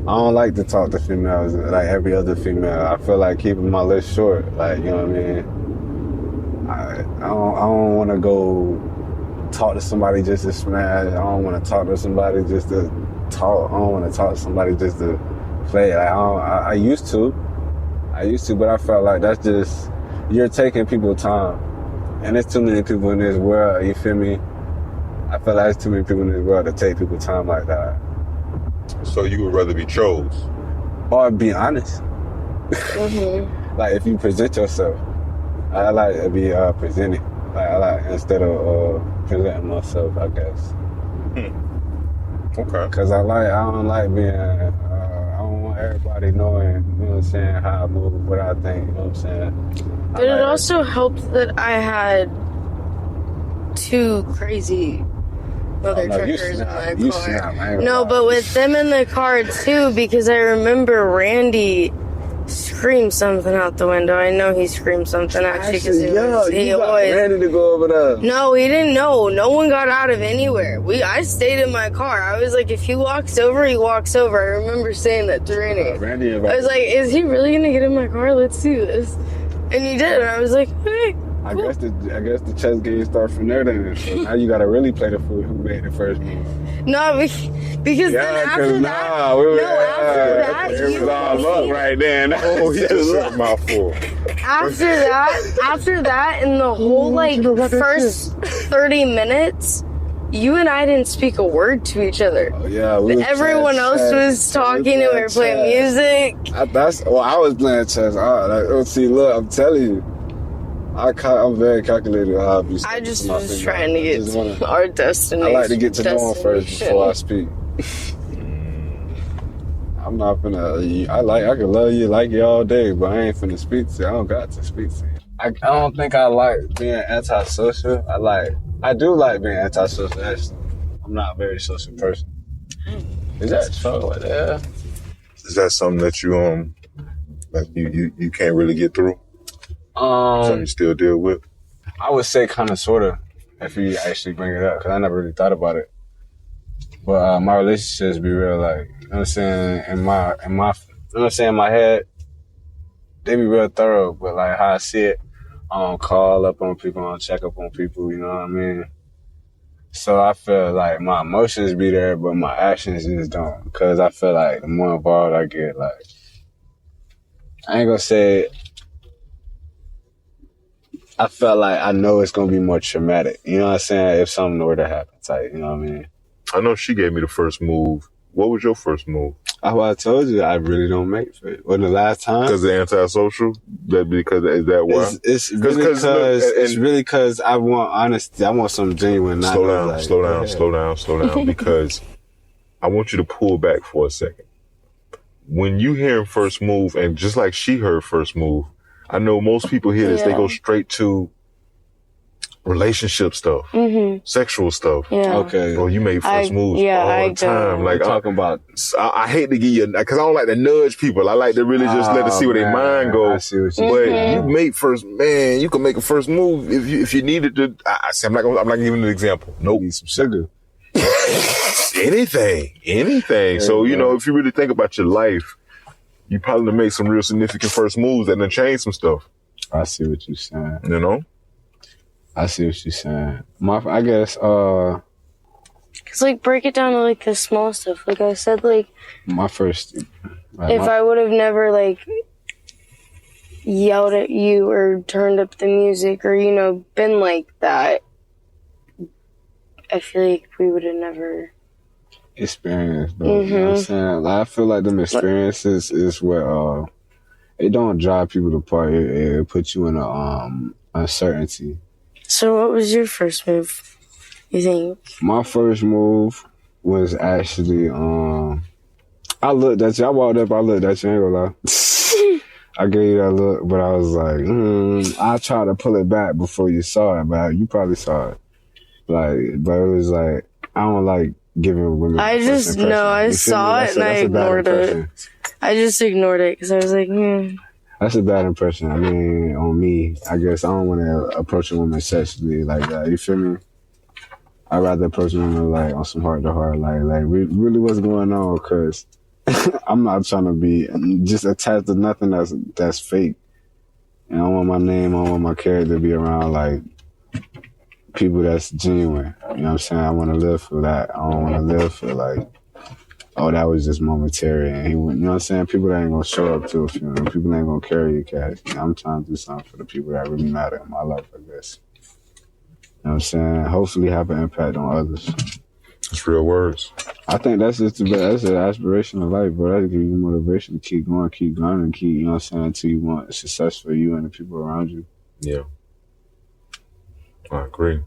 I don't like to talk to females like every other female. I feel like keeping my list short. Like, you know what I mean? I don't want to go talk to somebody just to smash. I don't want to talk to somebody just to talk. I don't want to talk to somebody just to play. Like, I used to, but I felt like that's just, you're taking people's time. And there's too many people in this world, you feel me? I feel like there's too many people in this world to take people's time like that. So you would rather be chose? Or be honest. Like if you present yourself, I like to be presented. Like I like instead of presenting myself, I guess. Okay. Cause I don't like being. I don't want everybody knowing. You know what I'm saying? How I move, what I think. You know what I'm saying? But it also helped that I had 2 crazy mother truckers in my car. No, but with them in the car too, because I remember Randy screamed something out the window. I know he screamed something actually because he always. Randy to go over there. No, he didn't know. No one got out of anywhere. I stayed in my car. I was like, if he walks over, he walks over. I remember saying that to Randy. Randy, I was like, is he really gonna get in my car? Let's do this. And he did. And I was like, hey. I guess the chess game starts from there then. So now you gotta really play the fool who made the first move. No, because then after that, it was all up right then. Oh, he just said a mouthful. After that, in the whole first 30 minutes, you and I didn't speak a word to each other. Oh, yeah, everyone else was talking and we were playing music. I was playing chess. See, look, I'm telling you. I'm very calculated. I just was trying to get to our destination. I like to get to know him first before I speak. I'm not finna. I can love you, like you all day, but I ain't finna speak to you. I don't got to speak to you. I don't think I like being antisocial. I do like being antisocial. Actually, I'm not a very social person. Is that true? Yeah. Is that something that you like you can't really get through? Something you still deal with? I would say kind of, sort of, if you actually bring it up, because I never really thought about it. But my relationships be real, like, you know what I'm saying, in my, you know what I'm saying, in my head, they be real thorough, but like how I see it, I don't call up on people, I don't check up on people, you know what I mean? So I feel like my emotions be there, but my actions just don't, because I feel like the more involved I get, like, I ain't gonna say I felt like I know it's gonna be more traumatic. You know what I'm saying? If something were to happen, type. You know what I mean? I know she gave me the first move. What was your first move? I told you I really don't make it. When the last time? Because of antisocial? Is that why? It's really because I want honesty. I want some genuine. Slow down. Because I want you to pull back for a second. When you hear first move, and just like she heard first move, I know most people hear this, they go straight to relationship stuff, sexual stuff. Yeah. Okay. Bro, you made first moves all the time. Like, talking about. I hate to give you, because I don't like to nudge people. I like to really just let it see where their mind goes. I see what you're saying. But you make first, man, you can make a first move if you needed to. I'm not giving an example. Nope. Need some sugar. Anything. So, you know, if you really think about your life, you probably make some real significant first moves that then change some stuff. I see what you're saying. You know? I see what you're saying. I guess, Cause like break it down to like the small stuff. Like I said, like my first. I would have never like yelled at you or turned up the music or, you know, been like that, I feel like we would have never experienced, bro. You know what I'm saying? Like, I feel like them experiences is what it don't drive people apart. It puts you in a uncertainty. So what was your first move, you think? My first move was actually I looked at you. I walked up, I looked at you, I ain't gonna lie. I gave you that look, but I was like, I tried to pull it back before you saw it, but you probably saw it. Like, but it was like, I don't like giving women. I just know I saw it and I ignored it. I just ignored it because I was like, That's a bad impression. I mean, on me, I guess I don't want to approach a woman sexually like that. You feel me? I'd rather approach a woman like on some heart to heart, like really what's going on? Because I'm not trying to be just attached to nothing that's fake. And I want my name, I want my character to be around like people that's genuine. You know what I'm saying? I want to live for that. I don't want to live for like, oh, that was just momentary. And he went, you know what I'm saying? People that ain't going to show up to a funeral. People that ain't going to carry your cash. You know, I'm trying to do something for the people that really matter in my life, I guess. You know what I'm saying? Hopefully have an impact on others. It's real words. I think that's just that's an aspiration of life, bro. That'll give you motivation to keep going, and keep, you know what I'm saying, until you want success for you and the people around you. Yeah. I agree.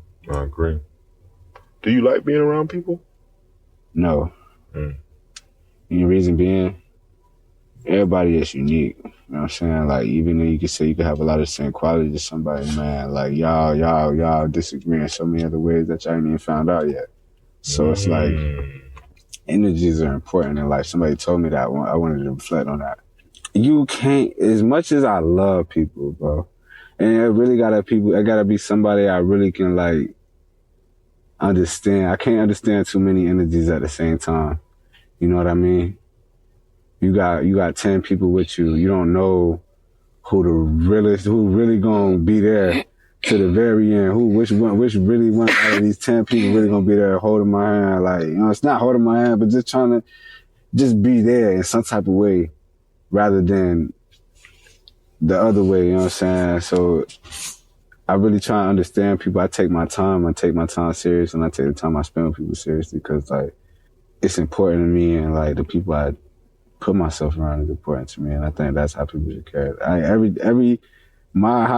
Do you like being around people? No. And the reason being, everybody is unique. You know what I'm saying? Like, even though you could say you could have a lot of the same qualities as somebody, man, like, y'all disagree in so many other ways that y'all ain't even found out yet. So it's like, energies are important in life. Somebody told me that. I wanted to reflect on that. You can't, as much as I love people, bro, and it really gotta be somebody I really can, like, understand. I can't understand too many energies at the same time. You know what I mean? You got 10 people with you. You don't know who really gonna be there to the very end. Which really one out of these 10 people really gonna be there holding my hand? Like, you know, it's not holding my hand, but just trying to just be there in some type of way rather than the other way, you know what I'm saying? So I really try to understand people. I take my time serious, and I take the time I spend with people seriously, because, like, it's important to me, and, like, the people I put myself around is important to me, and I think that's how people should carry it. How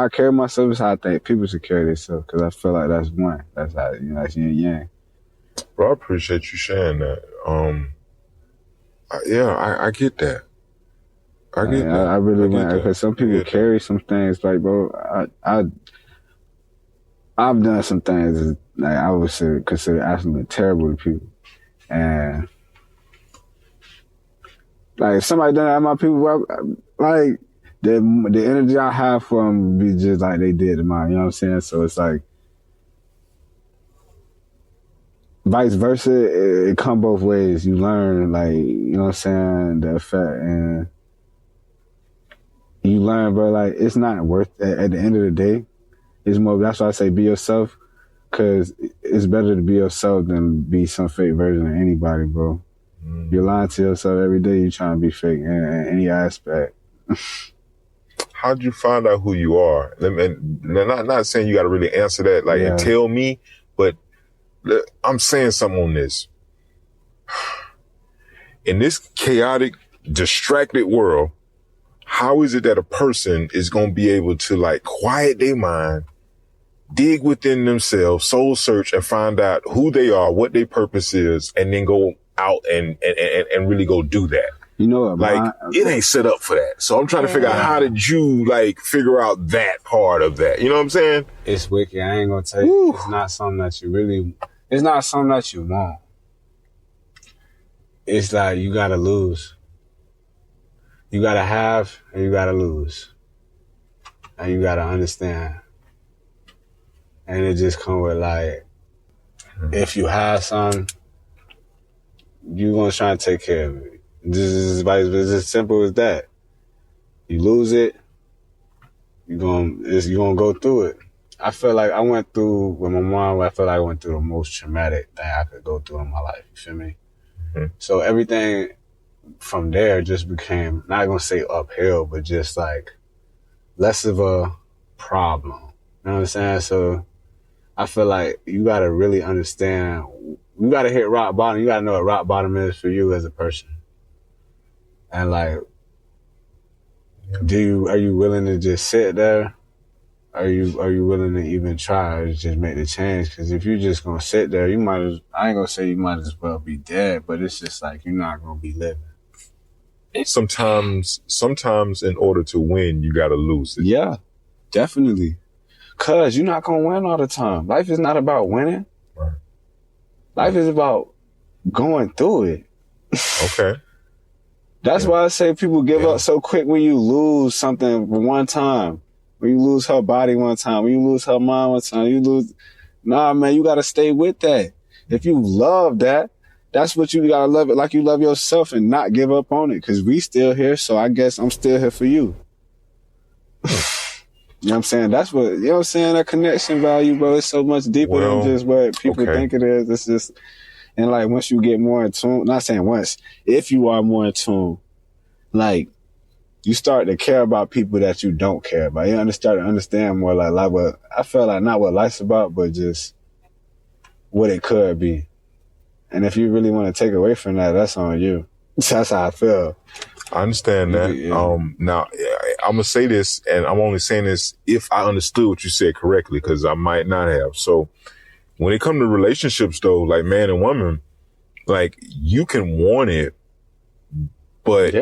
I carry myself is how I think people should carry themselves, because I feel like that's one. That's how, you know, that's yin and yang. Bro, I appreciate you sharing that. I get that. I get that. I really want, because some people carry some things, like, bro, I've done some things that, like, I would consider absolutely terrible to people. And, like, if somebody done that to my people, like, the energy I have for them would be just like they did to mine, you know what I'm saying? So it's like, vice versa, it come both ways. You learn, like, you know what I'm saying, the effect, and you learn, bro, like, it's not worth it at the end of the day. It's more, that's why I say be yourself, because it's better to be yourself than be some fake version of anybody, bro. You're lying to yourself every day. You're trying to be fake in any aspect. How'd you find out who you are? And not saying you got to really answer that, like, and tell me, but I'm saying something on this. In this chaotic, distracted world, how is it that a person is going to be able to, like, quiet their mind, dig within themselves, soul search, and find out who they are, what their purpose is, and then go out and really go do that? You know what, like, it ain't set up for that. So I'm trying to figure out, how did you, like, figure out that part of that? You know what I'm saying? It's wicked. I ain't gonna tell you. It's not something that you really, it's not something that you want. It's like, you gotta lose. You gotta have, and you gotta lose. And you gotta understand. And it just come with, like, if you have something, you gonna try to take care of it. It's as simple as that. You lose it, you're gonna go through it. I feel like I went through, with my mom, I feel like I went through the most traumatic thing I could go through in my life. You feel me? So everything from there just became, not gonna say uphill, but just, like, less of a problem. You know what I'm saying? So I feel like you gotta really understand, you gotta hit rock bottom. You gotta know what rock bottom is for you as a person. And, like, are you willing to just sit there? Are you willing to even try to just make the change? Because if you're just gonna sit there, I ain't gonna say you might as well be dead, but it's just like, you're not gonna be living. Sometimes in order to win, you gotta lose it. Yeah, definitely. Cause you're not gonna win all the time. Life is not about winning. Right. Life is about going through it. Okay. That's why I say people give up so quick when you lose something one time. When you lose her body one time. When you lose her mind one time. Nah, man, you gotta stay with that. If you love that, that's what you gotta love it like you love yourself, and not give up on it. Cause we still here, so I guess I'm still here for you. You know what I'm saying? That's what, you know what I'm saying? That connection value, bro, is so much deeper than just what people think it is. It's just, and, like, once you get more in tune, not saying once, if you are more in tune, like, you start to care about people that you don't care about. You start to understand more, like what I feel like, not what life's about, but just what it could be. And if you really want to take away from that, that's on you. That's how I feel. I understand that. Yeah. Now, I'm going to say this, and I'm only saying this if I understood what you said correctly, because I might not have. So when it comes to relationships, though, like man and woman, like you can want it, but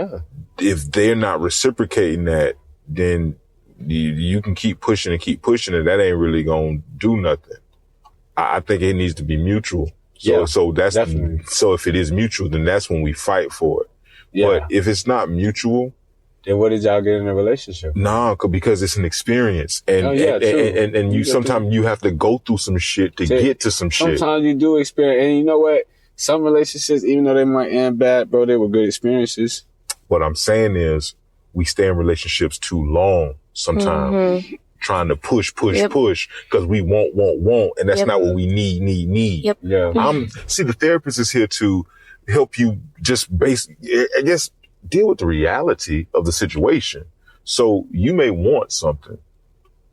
if they're not reciprocating that, then you can keep pushing and that ain't really going to do nothing. I think it needs to be mutual. So that's definitely. So if it is mutual, then that's when we fight for it. Yeah. But if it's not mutual, then what did y'all get in a relationship? Nah, because it's an experience, and you sometimes you have to go through some shit to get to some shit. Sometimes you do experience, and you know what? Some relationships, even though they might end bad, bro, they were good experiences. What I'm saying is, we stay in relationships too long sometimes, trying to push, because we want, and that's not what we need. Yep. Yeah. The therapist is here to help you just deal with the reality of the situation. So you may want something,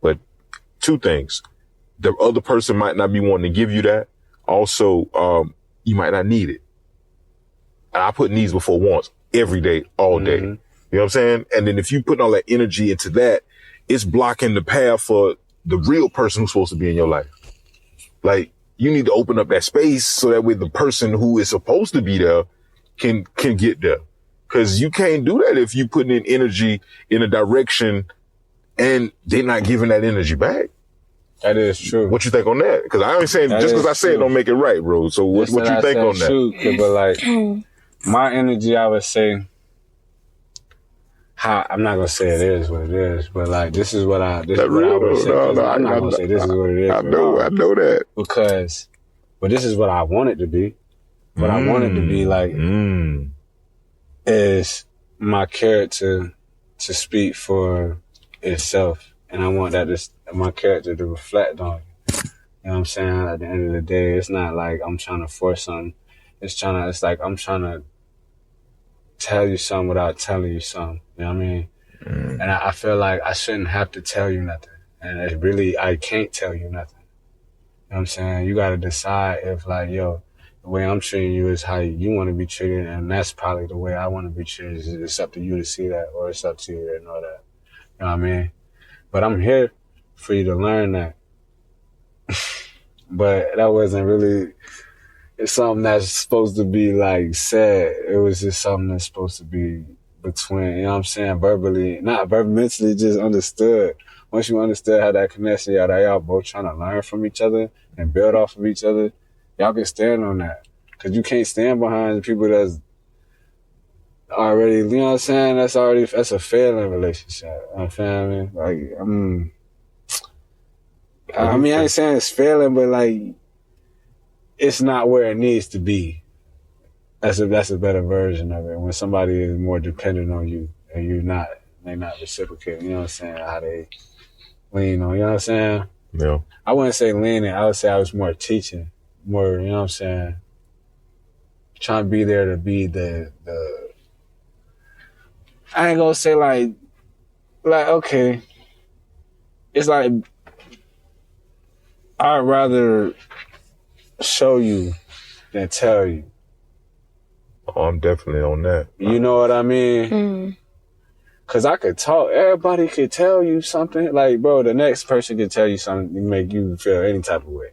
but two things. The other person might not be wanting to give you that. Also, you might not need it. And I put needs before wants every day, all day. You know what I'm saying? And then if you put all that energy into that, it's blocking the path for the real person who's supposed to be in your life. Like, you need to open up that space so that way the person who is supposed to be there can get there. Cause you can't do that if you putting in energy in a direction and they're not giving that energy back. That is true. What you think on that? Cause I ain't saying that just cause I say it don't make it right, bro. So what you think on that? True, but like my energy, I would say, I'm not gonna say it is what it is, but like this is what I would say. I'm not gonna say this is what it is. I know that because, but this is what I want it to be. What I want it to be like is my character to speak for itself, and I want my character to reflect on it. You know what I'm saying? At the end of the day, it's not like I'm trying to force something. It's like I'm trying to tell you something without telling you something. You know what I mean? And I feel like I shouldn't have to tell you nothing. And I can't tell you nothing. You know what I'm saying? You got to decide if like, yo, the way I'm treating you is how you want to be treated, and that's probably the way I want to be treated. It's up to you to see that, or it's up to you to know that. You know what I mean? But I'm here for you to learn that. But that wasn't really something that's supposed to be like said. It was just something that's supposed to be between, you know what I'm saying, verbally, not mentally, just understood. Once you understood how that connection, y'all both trying to learn from each other and build off of each other, y'all can stand on that. Cause you can't stand behind people that's already, you know what I'm saying? That's a failing relationship. You know what I mean? Like, I ain't saying it's failing, but like, it's not where it needs to be. That's a better version of it. When somebody is more dependent on you and they're not reciprocating, you know what I'm saying? How they lean on, you know what I'm saying? Yeah. I wouldn't say leaning. I would say I was more teaching, more, you know what I'm saying? Trying to be there to be the I ain't gonna say like, okay. It's like, I'd rather show you than tell you. Oh, I'm definitely on that. You know what I mean? Cause I could talk. Everybody could tell you something. Like, bro, the next person could tell you something to make you feel any type of way.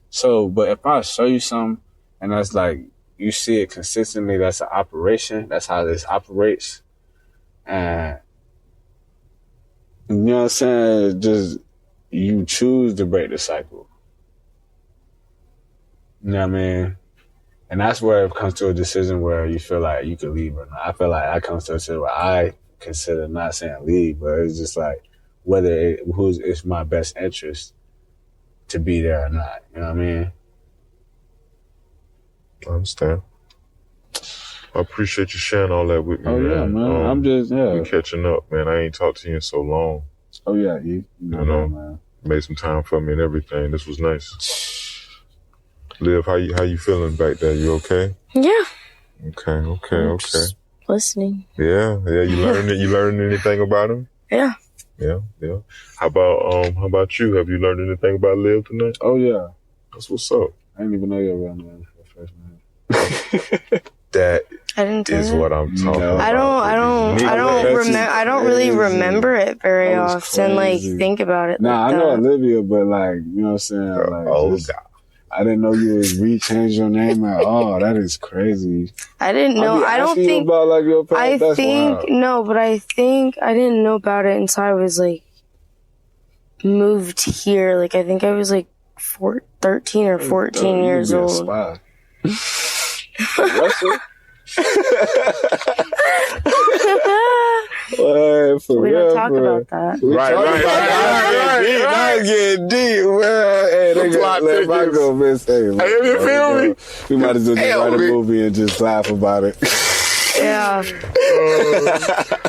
So, but if I show you something and that's like, you see it consistently, that's an operation. That's how this operates. And you know what I'm saying? Just, you choose to break the cycle. You know what I mean? And that's where it comes to a decision where you feel like you could leave or not. I feel like I come to a decision where I consider not saying leave, but it's just like whether it's my best interest to be there or not. You know what I mean? I understand. I appreciate you sharing all that with me, man. Yeah, man. I'm just, we catching up, man. I ain't talked to you in so long. Oh, yeah. You know, man. Made some time for me and everything. This was nice. Liv, how you feeling back there? You okay? Yeah. Okay. Just listening. Yeah. You learned anything about him? Yeah. Yeah. How about you? Have you learned anything about Liv tonight? Oh yeah. That's what's up. I didn't even know you were around there for the first night. That I didn't do is that. what I'm talking about. I don't really remember it very often. Like think about it. Nah, like I know that. Olivia, but like, you know what I'm saying? Like, Oh, just- God. I didn't know you would rechange your name at all. That is crazy. I didn't know. I don't asking you think. about like your past. I That's think wild. no, but I think I didn't know about it until I was like moved here. Like I think I was like 13 or 14 You years be a old. spy. Russell? Well, for We real, don't talk bro. about that. Right. I get deep. Well, hey, they Plot got let my thickens. go miss. Hey, man, you feel me? We might as well just Hell, write a man. movie and just laugh about it. Yeah.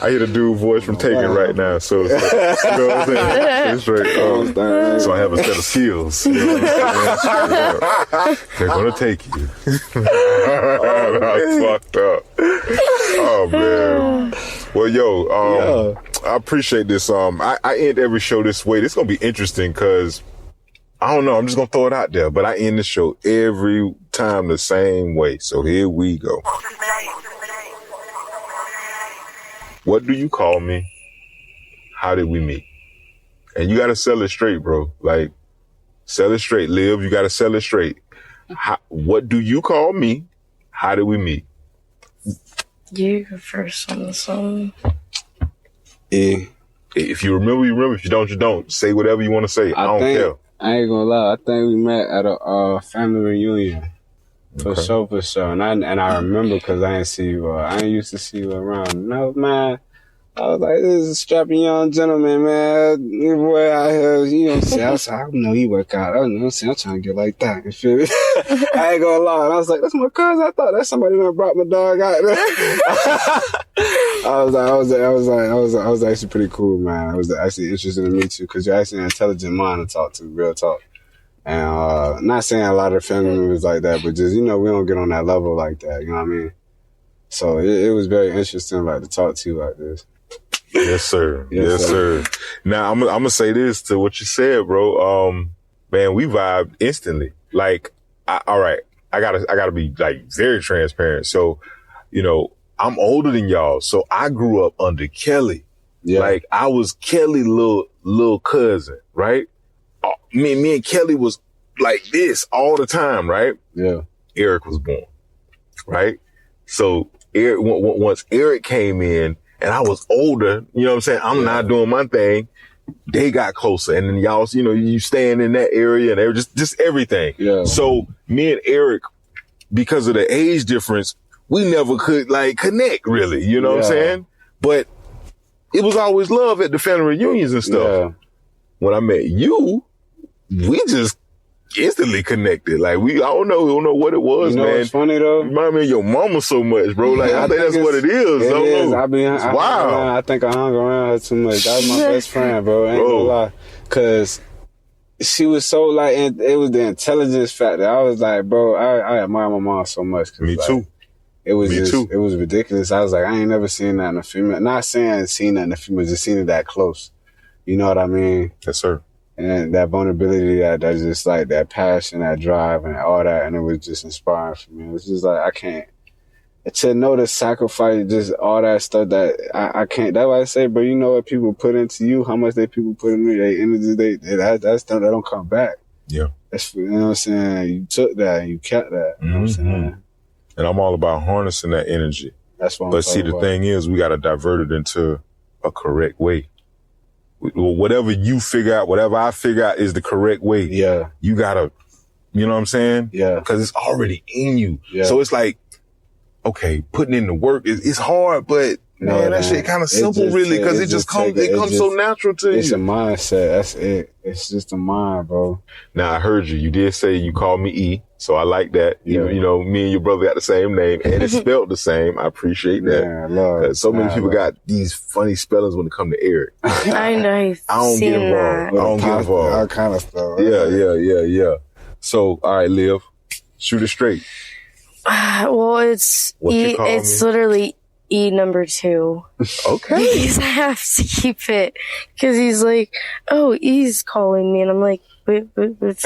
I hear the dude voice from Taken right now, so you know what I'm saying? It's straight. So I have a set of skills. You know what I'm saying? They're gonna take you. That's fucked up. Oh man. Well, yo, I appreciate this. I end every show this way. This is gonna be interesting because I don't know. I'm just gonna throw it out there, but I end the show every time the same way. So here we go. What do you call me? How did we meet? And you gotta sell it straight, bro. Like, sell it straight. Liv, you gotta sell it straight. What do you call me? How did we meet? You go first on this one. If you remember, you remember. If you don't, you don't. Say whatever you want to say. I don't care. I ain't gonna lie. I think we met at a family reunion. For Okay. sure. And I remember because I ain't see you. I ain't used to see you around. No, man. I was like, this is a strapping young gentleman, man. Your boy out here, you know what I'm saying? I was like, I know he work out. I know what I'm saying? I'm trying to get like that. You feel me? I ain't gonna lie. And I was like, that's my cousin. I thought that's somebody that brought my dog out there. I was actually pretty cool, man. I was actually interested in me too, because you're actually an intelligent mind to talk to, real talk. And not saying a lot of family members like that, but just, you know, we don't get on that level like that, you know what I mean? So it was very interesting, like, to talk to you like this. Yes, sir. Yes, sir. Now, I'm gonna say this to what you said, bro. Man, we vibed instantly. Like, all right, I gotta be like very transparent. So, you know, I'm older than y'all, so I grew up under Kelly. Yeah. Like, I was Kelly's little cousin, right? Me and Kelly was like this all the time, right? Yeah. Eric was born, right? So once Eric came in and I was older, you know what I'm saying? I'm not doing my thing. They got closer, and then y'all, you know, you staying in that area and they were just everything. Yeah. So me and Eric, because of the age difference, we never could like connect really, you know what I'm saying? But it was always love at the family reunions and stuff. Yeah. When I met you, we just instantly connected. Like we don't know what it was, You know man. what's funny though? You remind me of your mama so much, bro. Like I think that's what it is. It I don't is. know. I think I hung around her too much. That was my best friend, bro. I ain't gonna lie. Cause she was so like, it was the intelligence factor. I was like, bro, I admire my mom so much. Me like, too. It was Me too. It was ridiculous. I was like, I ain't never seen that in a female. Not saying seen that in a female, just seen it that close. You know what I mean? Yes, sir. And that vulnerability, that just like that passion, that drive, and all that, and it was just inspiring for me. It was just like I can't to know the sacrifice, just all that stuff that I can't. That's why I say, bro. You know what people put into you, how much people put in me, they energy, that stuff that don't come back. Yeah, that's, you know what I'm saying. You took that and you kept that. You know what I'm saying. And I'm all about harnessing that energy. That's what I'm But see, the about. thing is, we got to divert it into a correct way. Whatever you figure out, whatever I figure out is the correct way. Yeah. You gotta, you know what I'm saying? Yeah. Because it's already in you. Yeah. So it's like, okay, putting in the work it's hard, but man, that shit kind of simple, really, because it comes so natural to you. It's a mindset. That's it. It's just a mind, bro. Now I heard you. You did say you called me E, so I like that. Yeah. You know, me and your brother got the same name, and it's spelled the same. I appreciate that. Yeah, I love it. So many people got these funny spellings when it comes to Eric. I know. I don't get involved. I don't get involved. All kind of stuff. Yeah. So, all right, Liv, shoot it straight. Well, it's What you E. call It's me? literally E number 2. Okay. Because I have to keep it. Because he's like, oh, E's calling me. And I'm like, which one? Which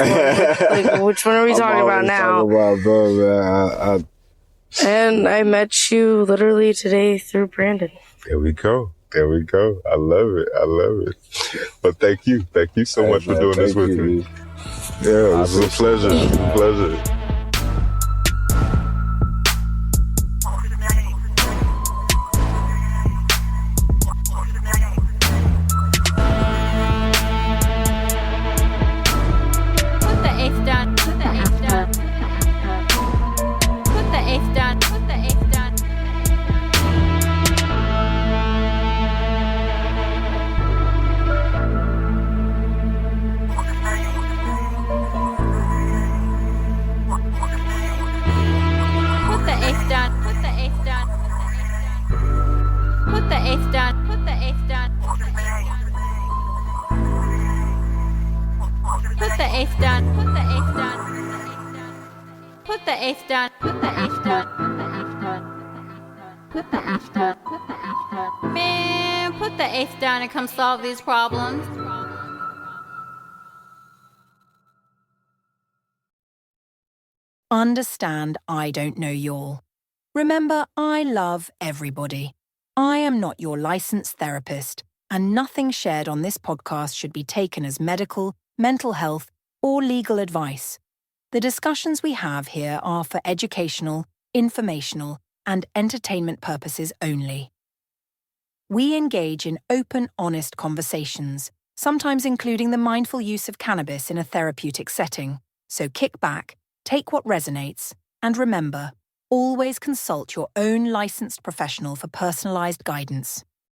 one are we talking about now? Talking about, bro, man. And I met you literally today through Brandon. There we go. There we go. I love it. I love it. But thank you. Thank you so much for doing this with me. Yeah, it was a pleasure. A pleasure. Put the eighth down. Put the eighth down. Put the eighth down. Put the eighth down. Put the eighth down. Put the eighth down. Put the eighth down. Put the eighth down. Put the eighth down. Put the eighth down. Put the eighth down. Put the eighth down. Put the eighth down. Put the eighth down. Man, put the eighth down and come solve these problems. Understand I don't know y'all. Remember, I love everybody. I am not your licensed therapist, and nothing shared on this podcast should be taken as medical, mental health, or legal advice. The discussions we have here are for educational, informational, and entertainment purposes only. We engage in open, honest conversations, sometimes including the mindful use of cannabis in a therapeutic setting. So kick back, take what resonates, and remember, always consult your own licensed professional for personalized guidance.